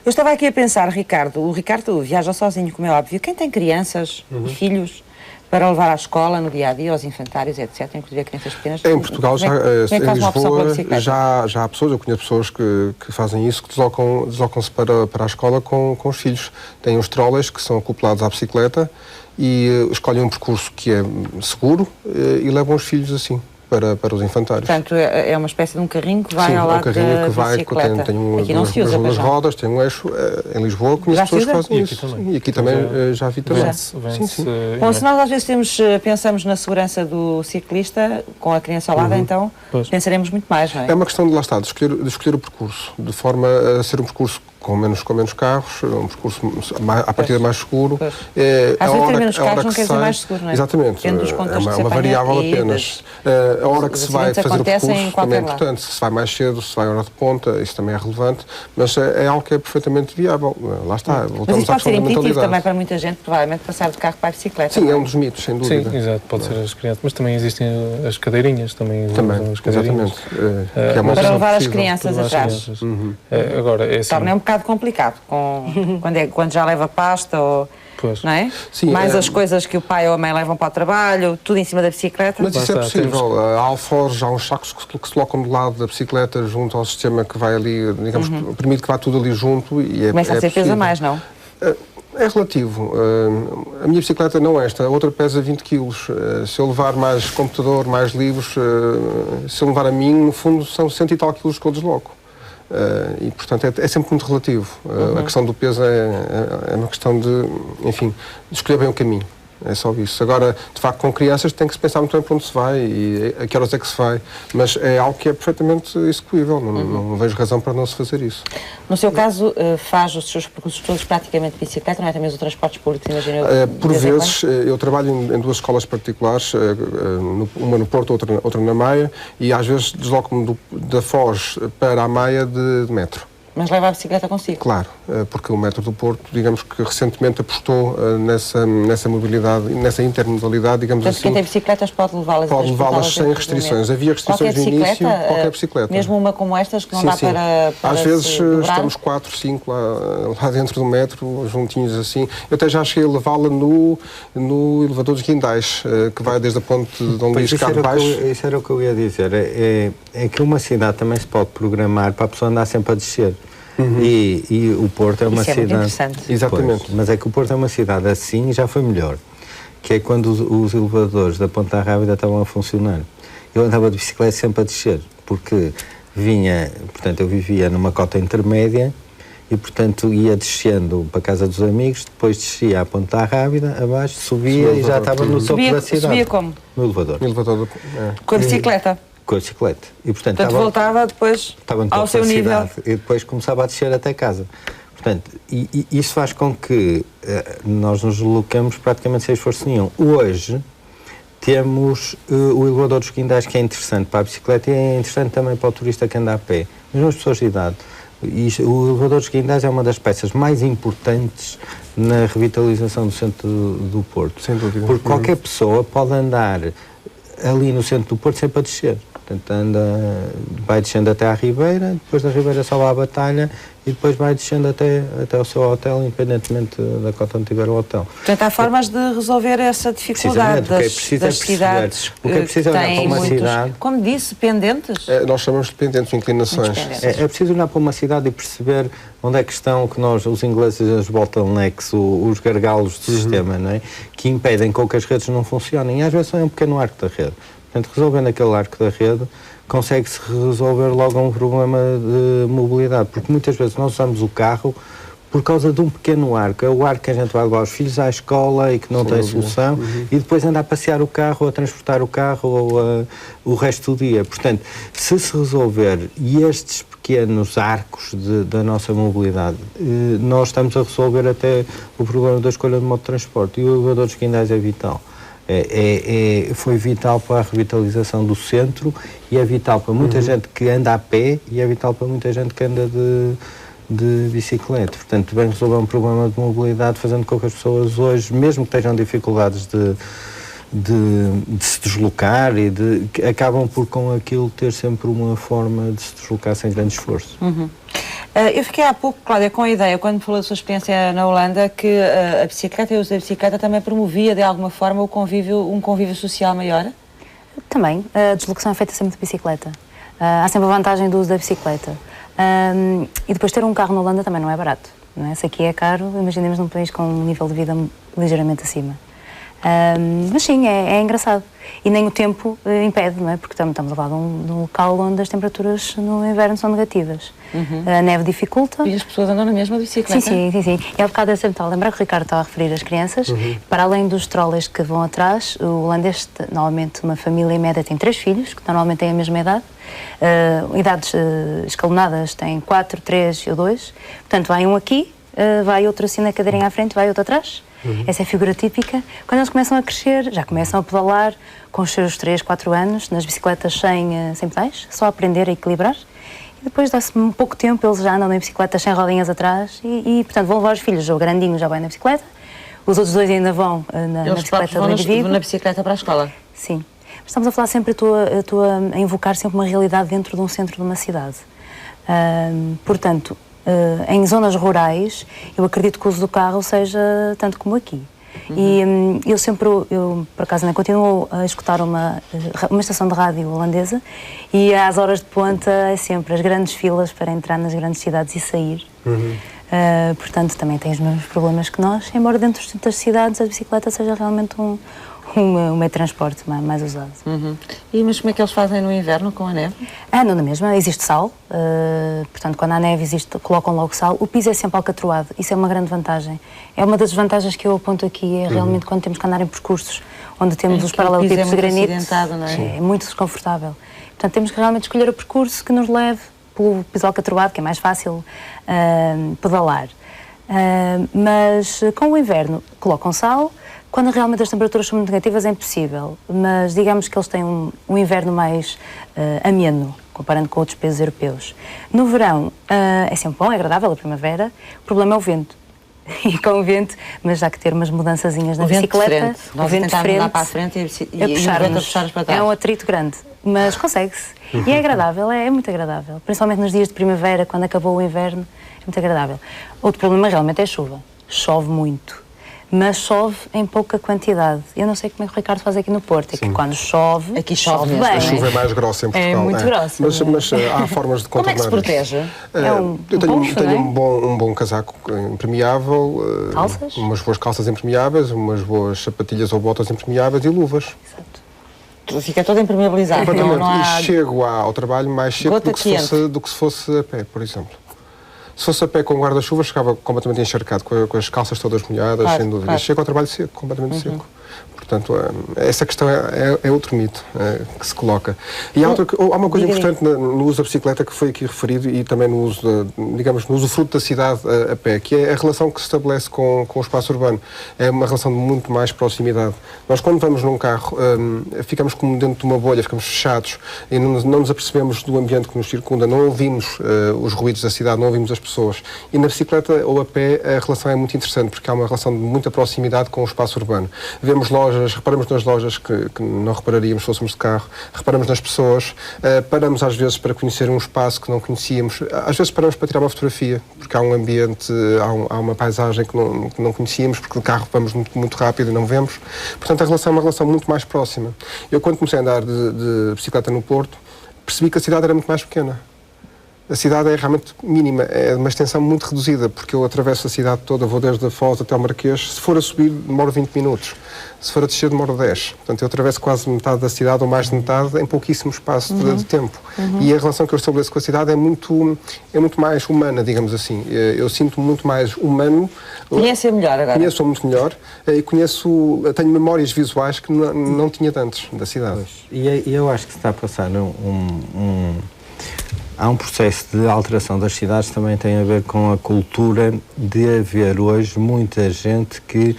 Eu estava aqui a pensar, Ricardo, o Ricardo viaja sozinho, como é óbvio. Quem tem crianças e filhos para levar à escola no dia-a-dia, aos infantários, etc., inclusive crianças pequenas. Em Portugal, em Lisboa, já há pessoas, eu conheço pessoas que fazem isso, que deslocam-se para a escola com os filhos. Têm os trolleys que são acoplados à bicicleta e escolhem um percurso que é seguro e levam os filhos assim para os infantários. Portanto, é uma espécie de um carrinho que vai ao lado da bicicleta. Um carrinho que vai, tem umas rodas, tem um eixo. Em Lisboa conheço pessoas que fazem isso. E aqui também já vi também. Sim. Bom, se nós às vezes pensamos na segurança do ciclista, com a criança ao lado, então pensaremos muito mais, não é? É uma questão de, lá está, de escolher o percurso, de forma a ser um percurso com menos carros, um percurso à partida mais seguro. Às vezes ter menos carros não quer dizer mais seguro, não é? Exatamente, é uma variável apenas. A hora que se vai fazer o percurso também é importante, se vai mais cedo, se vai à hora de ponta, isso também é relevante, mas é algo que é perfeitamente viável. Lá está, voltamos à questão da mentalidade. Mas isso pode ser impeditivo também para muita gente, provavelmente, passar de carro para a bicicleta. Sim, é um dos mitos, sem dúvida. Sim, exato, pode ser as crianças, mas também existem as cadeirinhas, também as cadeirinhas. Exatamente. Para levar as crianças atrás. Agora, é assim... Torna um bocado complicado, quando já leva pasta ou... Não é? Sim, mais as coisas que o pai ou a mãe levam para o trabalho, tudo em cima da bicicleta. Mas isso é possível. Há alforjes, há uns sacos que se colocam do lado da bicicleta junto ao sistema que vai ali, digamos, permite que vá tudo ali junto e começa a ser peso a mais, não? É relativo. A minha bicicleta não é esta, a outra pesa 20 kg. Se eu levar mais computador, mais livros, se eu levar a mim, no fundo são 100 e tal quilos que eu desloco. E, portanto, é sempre muito relativo. A questão do peso é uma questão de, enfim, de escolher bem o caminho. É só isso. Agora, de facto, com crianças tem que se pensar muito bem para onde se vai e a que horas é que se vai. Mas é algo que é perfeitamente execuível. Não vejo razão para não se fazer isso. No seu caso, faz os seus percursos todos praticamente de bicicleta, não é? Também os transportes públicos, imagino? Por vezes, eu trabalho em duas escolas particulares, uma no Porto, outra na Maia, e às vezes desloco-me da Foz para a Maia de metro. Mas leva a bicicleta consigo? Claro, porque o Metro do Porto, digamos que recentemente apostou nessa mobilidade, nessa intermodalidade, digamos assim. Quem tem bicicletas pode levá-las? Pode levá-las sem restrições. Havia restrições no início, qualquer bicicleta. Mesmo uma como estas, que não dá para às vezes estamos 4, 5 lá dentro do metro, juntinhos assim. Eu até já cheguei a levá-la no elevador dos Guindais, que vai desde a ponte de Dom Luís cá de baixo. Isso era o que eu ia dizer. É que uma cidade também se pode programar para a pessoa andar sempre a descer. E o Porto é uma cidade... Muito interessante. Exatamente. Mas é que o Porto é uma cidade assim já foi melhor. Que é quando os elevadores da Ponta Rábida estavam a funcionar. Eu andava de bicicleta sempre a descer, porque eu vivia numa cota intermédia e, portanto, ia descendo para a casa dos amigos, depois descia à Ponta Rábida, abaixo, subia e já estava no topo da cidade. Subia como? No elevador. Com a bicicleta? Com a bicicleta. E, portanto voltava depois ao seu nível. E depois começava a descer até casa. Portanto, isso faz com que nós nos desloquemos praticamente sem esforço nenhum. Hoje temos o elevador dos Guindais, que é interessante para a bicicleta e é interessante também para o turista que anda a pé, mesmo as pessoas de idade. O elevador dos Guindais é uma das peças mais importantes na revitalização do centro do Porto. Sem dúvida. Porque qualquer pessoa pode andar ali no centro do Porto sempre a descer. Portanto, vai descendo até à Ribeira, depois da Ribeira sobe à Batalha e depois vai descendo até o seu hotel, independentemente da cota onde tiver o hotel. Portanto, há formas de resolver essa dificuldade das cidades o que é preciso olhar para uma cidade... Como disse, pendentes? Nós chamamos de pendentes, inclinações. É preciso olhar para uma cidade e perceber onde é que estão, que nós, os ingleses, os bottlenecks, os gargalos do sistema, não é? Que impedem com que as redes não funcionem. E às vezes é um pequeno arco da rede. Portanto, resolvendo aquele arco da rede, consegue-se resolver logo um problema de mobilidade, porque muitas vezes nós usamos o carro por causa de um pequeno arco. É o arco que a gente vai levar os filhos à escola e que não tem solução, e depois anda a passear o carro, a transportar o carro ou o resto do dia. Portanto, se resolver estes pequenos arcos da nossa mobilidade, nós estamos a resolver até o problema da escolha de modo de transporte. E o elevador dos Quindais é vital. Foi vital para a revitalização do centro e é vital para muita gente que anda a pé e é vital para muita gente que anda de bicicleta. Portanto, vem resolver um problema de mobilidade, fazendo com que as pessoas hoje, mesmo que tenham dificuldades de se deslocar acabam por com aquilo ter sempre uma forma de se deslocar sem grande esforço. Eu fiquei há pouco, Cláudia, com a ideia, quando falou da sua experiência na Holanda, que a bicicleta e o uso da bicicleta também promovia, de alguma forma, um convívio social maior? Também. A deslocação é feita sempre de bicicleta. Há sempre a vantagem do uso da bicicleta. E depois ter um carro na Holanda também não é barato. Não é? Se aqui é caro, imaginemos num país com um nível de vida ligeiramente acima. Mas sim, é engraçado. E nem o tempo impede, não é? Porque estamos a falar de um local onde as temperaturas no inverno são negativas. A neve dificulta. E as pessoas andam na mesma bicicleta? Sim. E há bocado eu sempre estava a lembrar que o Ricardo estava a referir as crianças. Para além dos trolleys que vão atrás, o holandês, normalmente uma família em média tem 3 filhos, que normalmente têm a mesma idade. Idades escalonadas têm 4, 3 ou 2. Portanto, vai um aqui, vai outro assim na cadeirinha à frente, vai outro atrás. Essa é a figura típica. Quando eles começam a crescer, já começam a pedalar com os seus 3, 4 anos, nas bicicletas sem pedais, só a aprender a equilibrar. E depois dá-se um pouco tempo, eles já andam em bicicletas sem rodinhas atrás e portanto, vão levar os filhos. O grandinho já vai na bicicleta, os outros 2 ainda vão na bicicleta do indivíduo. Vão na bicicleta para a escola? Sim. Estamos a falar sempre, a invocar sempre uma realidade dentro de um centro de uma cidade. Portanto, em zonas rurais, eu acredito que o uso do carro seja tanto como aqui. E eu por acaso ainda continuo a escutar uma estação de rádio holandesa e às horas de ponta é sempre as grandes filas para entrar nas grandes cidades e sair. Portanto, também tem os mesmos problemas que nós, embora dentro das cidades a bicicleta seja realmente um meio de transporte mais usado. Mas como é que eles fazem no inverno com a neve? Não na mesma, existe sal, portanto quando há neve colocam logo sal, o piso é sempre alcatroado, isso é uma grande vantagem. É uma das vantagens que eu aponto aqui, é realmente quando temos que andar em percursos onde temos os paralelepípedos de granito, não é? É muito desconfortável. Portanto temos que realmente escolher o percurso que nos leve pelo piso alcatroado, que é mais fácil pedalar. Mas com o inverno colocam sal. Quando realmente as temperaturas são muito negativas é impossível, mas digamos que eles têm um inverno mais ameno, comparando com outros países europeus. No verão é sempre bom, é agradável, a primavera, o problema é o vento. E com o vento, mas já que ter umas mudançazinhas na bicicleta, o vento de frente, para a frente e o vento a puxar-nos para trás. É um atrito grande, mas consegue-se. E é agradável, é muito agradável. Principalmente nos dias de primavera, quando acabou o inverno, é muito agradável. Outro problema realmente é a chuva. Chove muito. Mas chove em pouca quantidade. Eu não sei como é que o Ricardo faz aqui no Porto. É que quando chove, aqui chove bem. A chuva é mais grossa em Portugal. É muito grossa. Mas há formas de contornar. Como é que se protege? Eu tenho um bom casaco impermeável, umas boas calças impermeáveis, umas boas sapatilhas ou botas impermeáveis e luvas. Exato. Fica todo impermeabilizado. Não há... E chego ao trabalho mais cedo do que se fosse a pé, por exemplo. Se fosse a pé com guarda-chuva, chegava completamente encharcado, com as calças todas molhadas, sem dúvida. Claro. Chego ao trabalho seco, completamente seco. Portanto, essa questão é outro mito que se coloca. E há uma coisa importante no uso da bicicleta que foi aqui referido e também no uso, no usufruto da cidade a pé, que é a relação que se estabelece com o espaço urbano. É uma relação de muito mais proximidade. Nós, quando vamos num carro, ficamos como dentro de uma bolha, ficamos fechados e não nos apercebemos do ambiente que nos circunda, não ouvimos os ruídos da cidade, não ouvimos as pessoas. E na bicicleta ou a pé a relação é muito interessante, porque há uma relação de muita proximidade com o espaço urbano. Vemos lojas, reparamos nas lojas que não repararíamos se fôssemos de carro, reparamos nas pessoas, paramos às vezes para conhecer um espaço que não conhecíamos, às vezes paramos para tirar uma fotografia, porque há um ambiente, há uma paisagem que não conhecíamos, porque de carro vamos muito rápido e não vemos. Portanto, a relação é uma relação muito mais próxima. Eu, quando comecei a andar de bicicleta no Porto, percebi que a cidade era muito mais pequena. A cidade é realmente mínima, é de uma extensão muito reduzida, porque eu atravesso a cidade toda, vou desde a Foz até ao Marquês. Se for a subir, demoro 20 minutos. Se for a descer, demoro 10. Portanto, eu atravesso quase metade da cidade, ou mais de metade, em pouquíssimo espaço de tempo. E a relação que eu estabeleço com a cidade é muito mais humana, digamos assim. Eu sinto muito mais humano. Conhece-a melhor agora? Conheço-a muito melhor e tenho memórias visuais que não tinha de antes da cidade. E eu acho que se está a passar há um processo de alteração das cidades que também tem a ver com a cultura de haver hoje muita gente que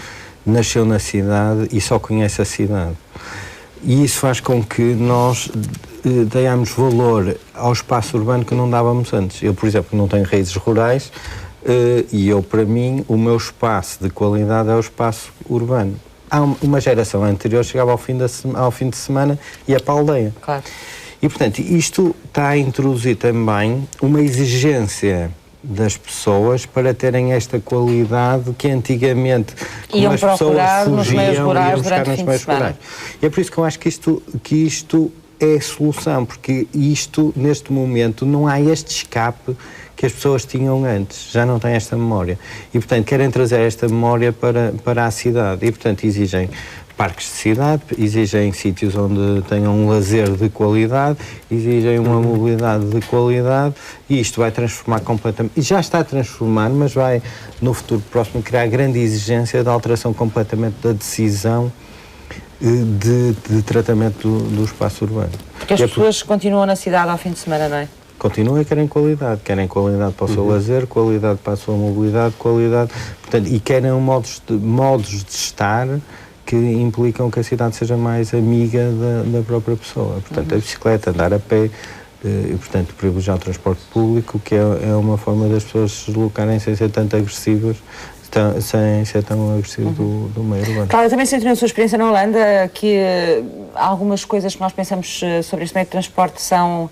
nasceu na cidade e só conhece a cidade. E isso faz com que nós tenhamos valor ao espaço urbano que não dávamos antes. Eu, por exemplo, não tenho raízes rurais e para mim, o meu espaço de qualidade é o espaço urbano. Há uma geração anterior chegava ao fim de semana e ia para a aldeia. Claro. E, portanto, isto está a introduzir também uma exigência das pessoas para terem esta qualidade que antigamente iam as pessoas nos meios rurais buscar nos meios rurais. E é por isso que eu acho que isto é a solução, porque isto, neste momento, não há este escape que as pessoas tinham antes, já não têm esta memória. E, portanto, querem trazer esta memória para a cidade. E, portanto, exigem parques de cidade, exigem sítios onde tenham um lazer de qualidade, exigem uma mobilidade de qualidade e isto vai transformar completamente, e já está a transformar, mas vai no futuro próximo criar grande exigência de alteração completamente da decisão de tratamento do espaço urbano. Porque as pessoas continuam na cidade ao fim de semana, não é? Continuam e querem qualidade para o seu lazer, qualidade para a sua mobilidade, qualidade, portanto, e querem modos de estar que implicam que a cidade seja mais amiga da própria pessoa. Portanto, a bicicleta, andar a pé, e, portanto, privilegiar o transporte público, que é uma forma das pessoas se deslocarem sem ser tanto agressivas, sem ser tão agressivo do meio urbano. Claro, eu também senti na sua experiência na Holanda que algumas coisas que nós pensamos sobre este meio de transporte são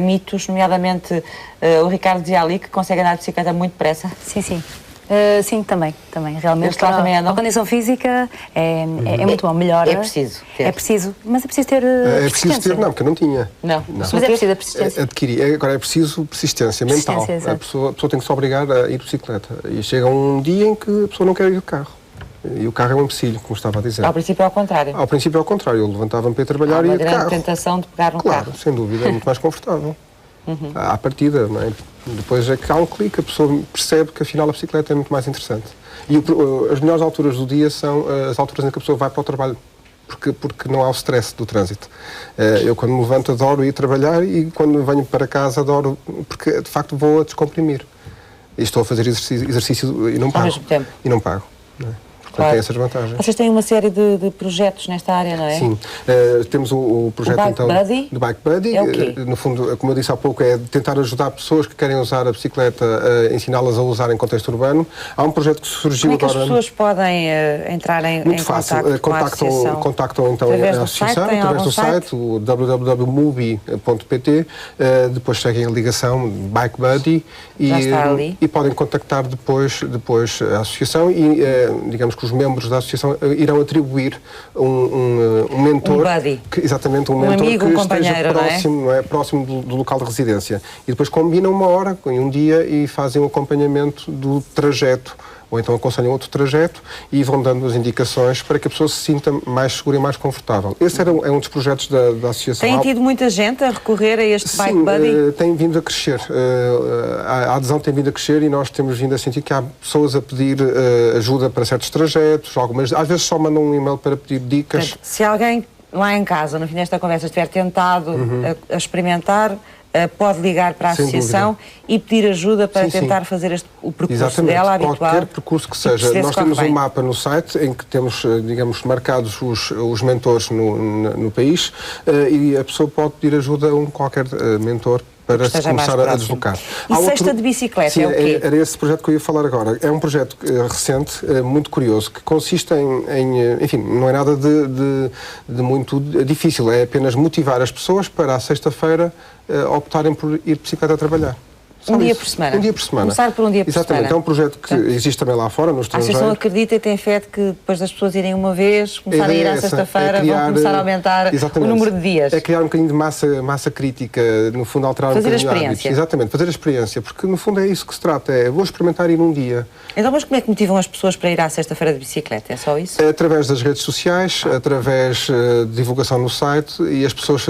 mitos, nomeadamente o Ricardo dizia ali que consegue andar de bicicleta muito depressa. Sim, sim. Sim, também, realmente. A condição física é muito bom, melhora. É preciso ter. É preciso, mas é preciso ter É preciso ter, não, porque eu não tinha. Não. Mas é preciso a persistência. Adquirir. Agora é preciso persistência mental. A pessoa tem que se obrigar a ir de bicicleta. E chega um dia em que a pessoa não quer ir de carro. E o carro é um empecilho, como estava a dizer. Ao princípio é ao contrário. Ao princípio é ao contrário. Eu levantava-me para ir trabalhar e ia de carro. Há uma grande tentação de pegar um carro. Claro, sem dúvida, é muito mais confortável. À partida, não é? Depois é que há um clique, a pessoa percebe que afinal a bicicleta é muito mais interessante. E as melhores alturas do dia são as alturas em que a pessoa vai para o trabalho, porque não há o stress do trânsito. Eu quando me levanto adoro ir trabalhar e quando venho para casa adoro, porque de facto vou a descomprimir. E estou a fazer exercício e não pago. Ao mesmo tempo. E não pago. Não é? Portanto, tem essas vantagens. Vocês têm uma série de projetos nesta área, não é? Sim. Temos o projeto do Bike Buddy. É o quê? No fundo, como eu disse há pouco, é tentar ajudar pessoas que querem usar a bicicleta, ensiná-las a usar em contexto urbano. Há um projeto que surgiu agora... Como é que as pessoas podem entrar em contato com a associação? Contactam então a associação através do site, o www.mubi.pt. Depois seguem a ligação Bike Buddy e podem contactar depois a associação e, digamos que os membros da associação irão atribuir um mentor, exatamente um mentor amigo, que esteja próximo, não é? Próximo do local de residência. E depois combinam uma hora em um dia e fazem o acompanhamento do trajeto, ou então aconselham outro trajeto e vão dando as indicações para que a pessoa se sinta mais segura e mais confortável. Esse é um dos projetos da associação. Tem tido muita gente a recorrer a este Bike Buddy? Sim, tem vindo a crescer. A adesão tem vindo a crescer e nós temos vindo a sentir que há pessoas a pedir ajuda para certos trajetos, algumas, às vezes só mandam um e-mail para pedir dicas. Portanto, se alguém lá em casa, no fim desta conversa, estiver tentado a experimentar, pode ligar para a associação e pedir ajuda para tentar fazer o percurso dela habitual. Qualquer percurso que seja. Nós temos um mapa no site em que temos, digamos, marcados os mentores no país e a pessoa pode pedir ajuda a qualquer mentor para se começar a deslocar. E cesta de bicicleta, sim, é o quê? Era esse projeto que eu ia falar agora. É um projeto recente, muito curioso, que consiste enfim, não é nada de muito difícil, é apenas motivar as pessoas para, à sexta-feira, optarem por ir de bicicleta a trabalhar. Um dia por semana? Um dia por semana. Começar por um dia por semana. Exatamente, é um projeto que existe também lá fora, no A estrangeiro. Associação acredita e tem fé de que depois das pessoas irem uma vez, começarem a ir à sexta-feira, vão começar a aumentar o número de dias. É criar um bocadinho de massa crítica, no fundo alterar fazer um bocadinho a experiência. hábitos. Exatamente, fazer a experiência, porque no fundo é isso que se trata, vou experimentar ir um dia. Então, mas como é que motivam as pessoas para ir à sexta-feira de bicicleta? É só isso? Através das redes sociais, através de divulgação no site, e as pessoas,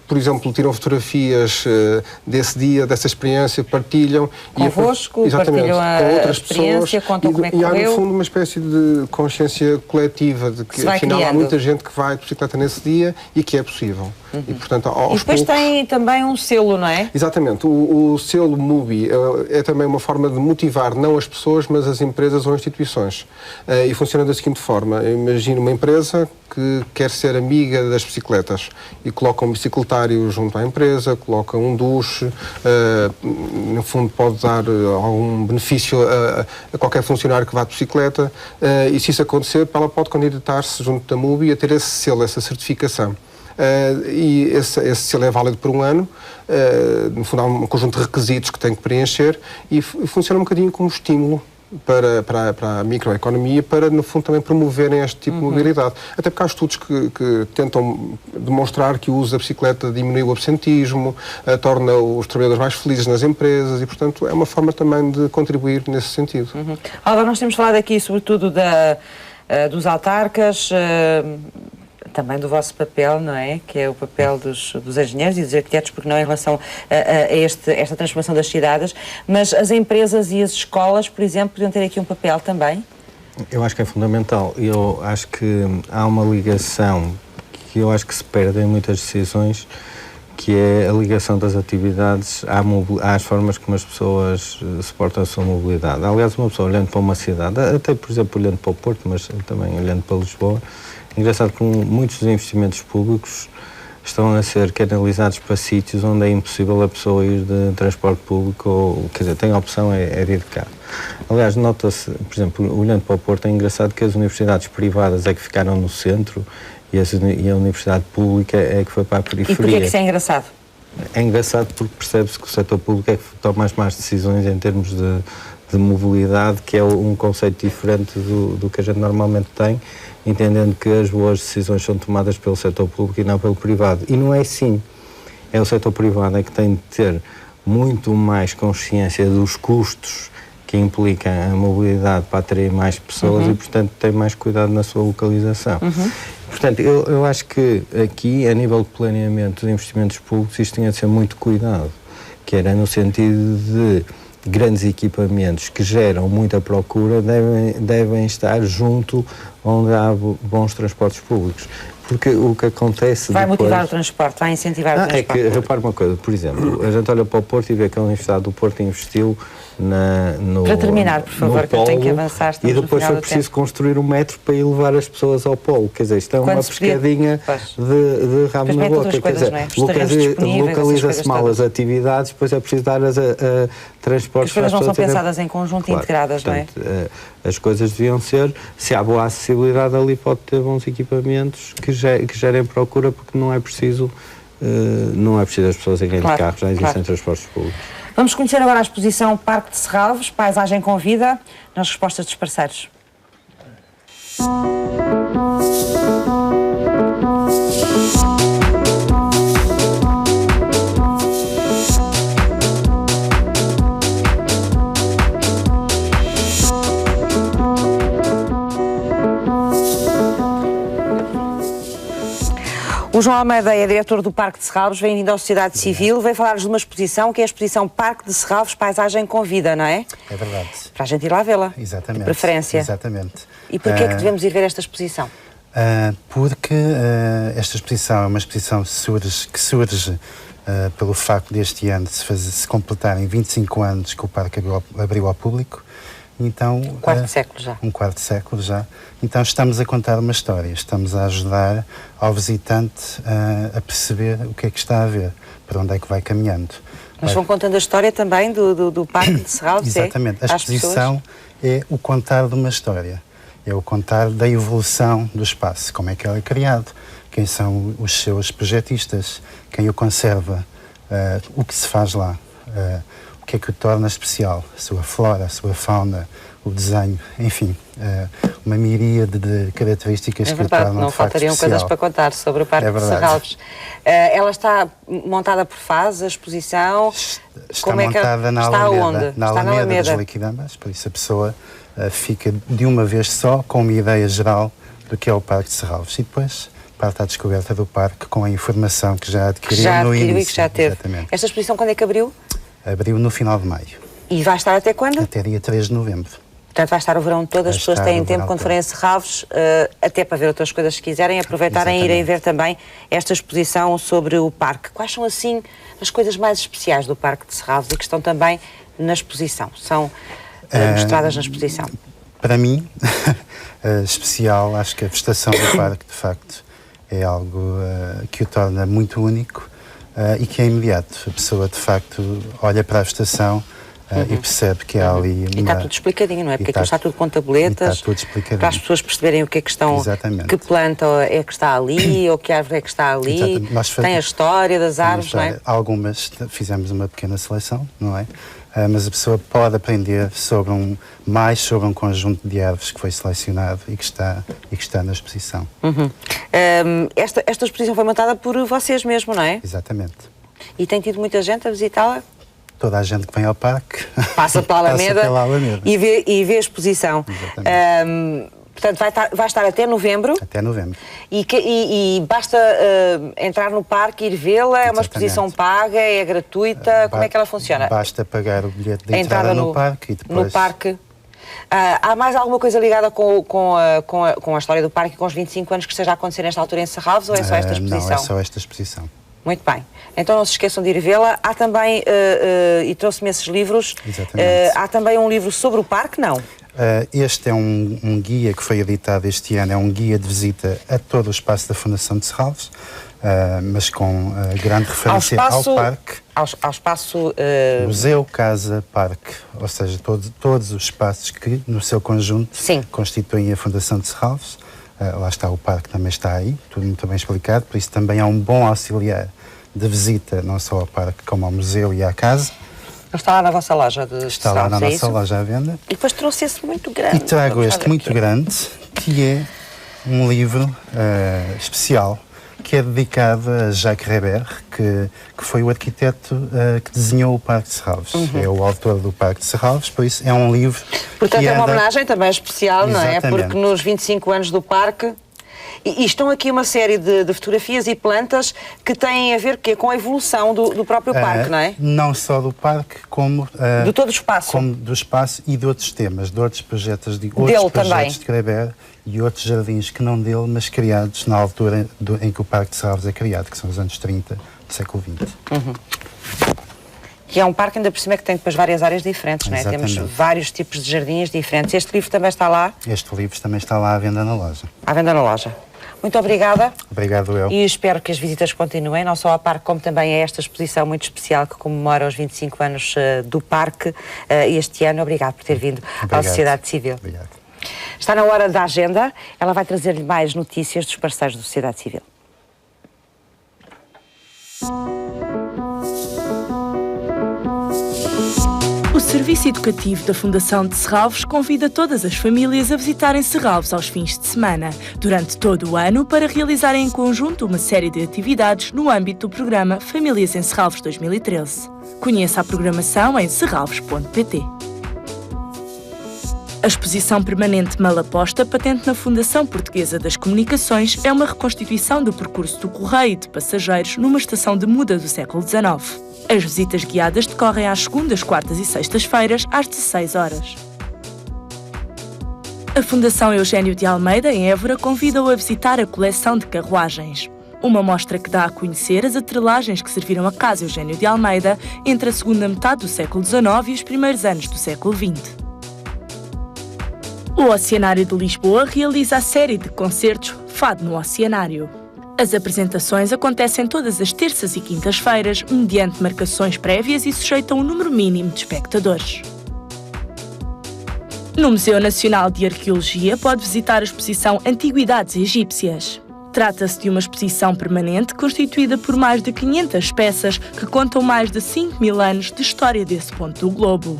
por exemplo, tiram fotografias desse dia, dessa experiência, partilham. Convosco, partilham a experiência, contam como é que correu. E há, no fundo, uma espécie de consciência coletiva de que, afinal, há muita gente que vai de bicicleta nesse dia e que é possível. E, portanto, aos e depois poucos... tem também um selo, não é? Exatamente. O selo MUBI é também uma forma de motivar não as pessoas, mas as empresas ou instituições. E funciona da seguinte forma. Imagina uma empresa que quer ser amiga das bicicletas e coloca um bicicletário junto à empresa, coloca um duche, no fundo pode dar algum benefício a qualquer funcionário que vá de bicicleta, e se isso acontecer, ela pode candidatar-se junto da MUBI a ter esse selo, essa certificação. E esse selo é válido por um ano, no fundo há um conjunto de requisitos que tem que preencher e funciona um bocadinho como estímulo para a microeconomia, para no fundo também promoverem este tipo de mobilidade. Até porque há estudos que tentam demonstrar que o uso da bicicleta diminui o absentismo, torna os trabalhadores mais felizes nas empresas e, portanto, é uma forma também de contribuir nesse sentido. Agora nós temos falado aqui sobretudo dos autarcas, também do vosso papel, não é? Que é o papel dos engenheiros e dos arquitetos, porque não em relação a esta transformação das cidades, mas as empresas e as escolas, por exemplo, podiam ter aqui um papel também? Eu acho que é fundamental. Eu acho que há uma ligação que eu acho que se perde em muitas decisões, que é a ligação das atividades às formas como as pessoas suportam a sua mobilidade. Aliás, uma pessoa olhando para uma cidade, até por exemplo olhando para o Porto, mas também olhando para Lisboa, é engraçado que muitos dos investimentos públicos estão a ser canalizados para sítios onde é impossível a pessoa ir de transporte público, ou, quer dizer, tem a opção é ir de carro. Aliás, nota-se, por exemplo, olhando para o Porto, é engraçado que as universidades privadas é que ficaram no centro e a universidade pública é que foi para a periferia. E porquê é que isso é engraçado? É engraçado porque percebe-se que o setor público é que toma as más decisões em termos de mobilidade, que é um conceito diferente do que a gente normalmente tem, entendendo que as boas decisões são tomadas pelo setor público e não pelo privado. E não é assim. É o setor privado é que tem de ter muito mais consciência dos custos que implica a mobilidade para atrair mais pessoas e, portanto, tem mais cuidado na sua localização. Portanto, eu acho que aqui, a nível de planeamento dos investimentos públicos, isto tinha de ser muito cuidado, que era no sentido de grandes equipamentos que geram muita procura devem estar junto onde há bons transportes públicos. Porque o que acontece vai depois... motivar o transporte, vai incentivar o transporte. É que, repare uma coisa, por exemplo, a gente olha para o Porto e vê que a Universidade do Porto investiu no Para terminar, por favor, que eu tenho que avançar. E depois foi preciso construir um metro para ir levar as pessoas ao polo. Quer dizer, isto é uma pescadinha de rabo na boca. Quer dizer, localiza-se mal as atividades, depois é preciso dar a transportes. As coisas não são pensadas em conjunto e integradas, portanto, não é? As coisas deviam ser, se há boa acessibilidade ali, pode ter bons equipamentos que gerem procura, porque não é preciso as pessoas irem de carro, já existem transportes públicos. Vamos conhecer agora a exposição Parque de Serralves, Paisagem com Vida, nas respostas dos parceiros. O João Almeida é diretor do Parque de Serralves, bem-vindo à Sociedade Civil, veio falar-nos de uma exposição que é a exposição Parque de Serralves, Paisagem com Vida, não é? É verdade. Para a gente ir lá vê-la. Exatamente. De preferência. Exatamente. E porquê é que devemos ir ver esta exposição? Porque esta exposição é uma exposição que surge pelo facto deste ano se completarem 25 anos que o Parque abriu ao público. Então, um quarto de século já. Um quarto de século já. Então estamos a contar uma história, estamos a ajudar ao visitante a perceber o que é que está a ver, para onde é que vai caminhando. Mas vão contando a história também do Parque de Serralves? Exatamente. A exposição é o contar de uma história, é o contar da evolução do espaço, como é que ele é criado, quem são os seus projetistas, quem o conserva, o que se faz lá. O que é que o torna especial? A sua flora, a sua fauna, o desenho, enfim, uma miríade de características que o tornam de facto especial. Não faltariam coisas para contar sobre o Parque de Serralves. Ela está montada por fases, a exposição? Está montada na Alameda, na Alameda das Liquidamas, por isso a pessoa fica de uma vez só com uma ideia geral do que é o Parque de Serralves e depois parte à descoberta do parque com a informação que já adquiriu no início. E que já teve. Exatamente. Esta exposição quando é que abriu? Abriu no final de maio. E vai estar até quando? Até dia 3 de novembro. Portanto, vai estar o verão todo, as pessoas têm tempo quando forem a Serralves, até para ver outras coisas se quiserem, aproveitarem e irem ver também esta exposição sobre o parque. Quais são, assim, as coisas mais especiais do Parque de Serralves e que estão também na exposição? São mostradas na exposição? Para mim, especial, acho que a vegetação do parque, de facto, é algo que o torna muito único e que é imediato. A pessoa, de facto, olha para a vegetação e percebe que há ali E está tudo explicadinho, não é? Porque aquilo está tudo com tabuletas, está tudo explicadinho, para as pessoas perceberem o que é que estão, exatamente, que planta é que está ali, ou que árvore é que está ali, tem a história das árvores, não é? Algumas fizemos uma pequena seleção, não é? Mas a pessoa pode aprender mais sobre um conjunto de árvores que foi selecionado e que está na exposição. Esta exposição foi montada por vocês mesmo, não é? Exatamente. E tem tido muita gente a visitá-la? Toda a gente que vem ao parque passa pela Alameda, e vê a exposição. Portanto, vai estar até novembro. Até novembro. E basta entrar no parque e ir vê-la? É uma exposição paga? É gratuita? Como é que ela funciona? Basta pagar o bilhete de entrada no parque e depois... No parque. Há mais alguma coisa ligada com a história do parque e com os 25 anos que esteja a acontecer nesta altura em Serralves ou é só esta exposição? Não, é só esta exposição. Muito bem. Então não se esqueçam de ir vê-la. Há também, e trouxe-me esses livros, há também um livro sobre o parque, não? Este é um guia que foi editado este ano, é um guia de visita a todo o espaço da Fundação de Serralves, mas com grande referência ao parque. Ao espaço... Museu, casa, parque, ou seja, todos os espaços que, no seu conjunto, constituem a Fundação de Serralves. Lá está, o parque também está aí, tudo muito bem explicado, por isso também é um bom auxiliar de visita, não só ao parque, como ao museu e à casa. Está lá na vossa loja de Está lá na nossa loja à venda. E depois trouxe esse muito grande. E trago este muito grande, que é um livro especial, que é dedicado a Jacques Reber, que foi o arquiteto que desenhou o Parque de Serralves. É o autor do Parque de Serralves, por isso é um livro... Portanto, é uma homenagem também especial, não é? Porque nos 25 anos do parque... E estão aqui uma série de fotografias e plantas que têm a ver com a evolução do próprio parque, não é? Não só do parque, como... de todo o espaço. Como do espaço e de outros temas, de outros projetos de Greber e outros jardins que não dele, mas criados na altura em que o Parque de Serralves é criado, que são os anos 30 do século XX. Que é um parque, ainda por cima, que tem depois várias áreas diferentes, não é? Temos vários tipos de jardins diferentes. Este livro também está lá? Este livro também está lá à venda na loja. À venda na loja. Muito obrigada. Obrigado eu. E espero que as visitas continuem, não só ao parque, como também a esta exposição muito especial que comemora os 25 anos do parque este ano. Obrigado por ter vindo à Sociedade Civil. Obrigado. Está na hora da agenda. Ela vai trazer-lhe mais notícias dos parceiros da Sociedade Civil. O Serviço Educativo da Fundação de Serralves convida todas as famílias a visitarem Serralves aos fins de semana, durante todo o ano, para realizarem em conjunto uma série de atividades no âmbito do programa Famílias em Serralves 2013. Conheça a programação em serralves.pt. A exposição permanente Malaposta, patente na Fundação Portuguesa das Comunicações, é uma reconstituição do percurso do correio de passageiros numa estação de muda do século XIX. As visitas guiadas decorrem às segundas, quartas e sextas-feiras, às 16 horas. A Fundação Eugênio de Almeida, em Évora, convida-o a visitar a coleção de carruagens. Uma mostra que dá a conhecer as atrelagens que serviram a Casa Eugênio de Almeida entre a segunda metade do século XIX e os primeiros anos do século XX. O Oceanário de Lisboa realiza a série de concertos Fado no Oceanário. As apresentações acontecem todas as terças e quintas-feiras, mediante marcações prévias e sujeitam um número mínimo de espectadores. No Museu Nacional de Arqueologia pode visitar a exposição Antiguidades Egípcias. Trata-se de uma exposição permanente constituída por mais de 500 peças que contam mais de 5.000 anos de história desse ponto do globo.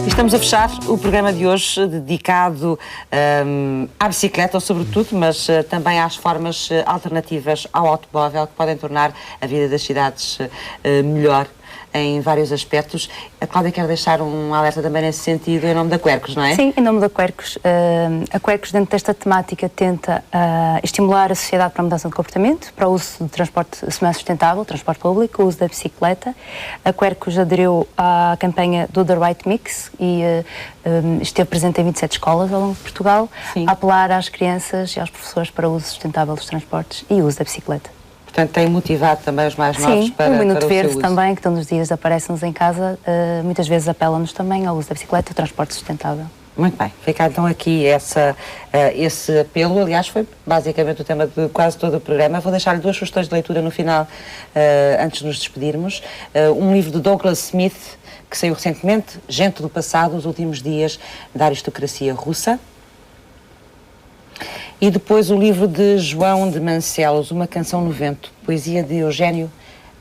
Estamos a fechar o programa de hoje dedicado à bicicleta, sobretudo, mas também às formas alternativas ao automóvel que podem tornar a vida das cidades melhor em vários aspectos. A Cláudia quer deixar um alerta também nesse sentido, em nome da Quercus, não é? Sim, em nome da Quercus. A Quercus, dentro desta temática, tenta estimular a sociedade para a mudança de comportamento, para o uso de transporte sustentável, transporte público, o uso da bicicleta. A Quercus aderiu à campanha do The Right Mix e esteve presente em 27 escolas ao longo de Portugal, a apelar às crianças e aos professores para o uso sustentável dos transportes e o uso da bicicleta. Portanto, tem motivado também os mais novos para o seu uso. Sim, o Minuto Verde também, que todos os dias aparece-nos em casa, muitas vezes apela-nos também ao uso da bicicleta e do transporte sustentável. Muito bem, fica então aqui esse apelo. Aliás, foi basicamente o tema de quase todo o programa. Vou deixar-lhe 2 sugestões de leitura no final, antes de nos despedirmos. Um livro de Douglas Smith, que saiu recentemente, Gente do Passado, os últimos dias da aristocracia russa. E depois o livro de João de Mancelos, Uma Canção no Vento, poesia de Eugênio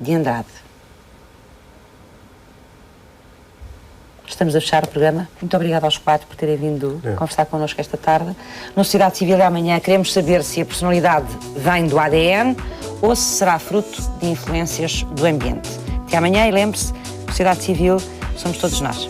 de Andrade. Estamos a fechar o programa. Muito obrigada aos 4 por terem vindo conversar connosco esta tarde. No Sociedade Civil de amanhã queremos saber se a personalidade vem do ADN ou se será fruto de influências do ambiente. Até amanhã e lembre-se, Sociedade Civil somos todos nós.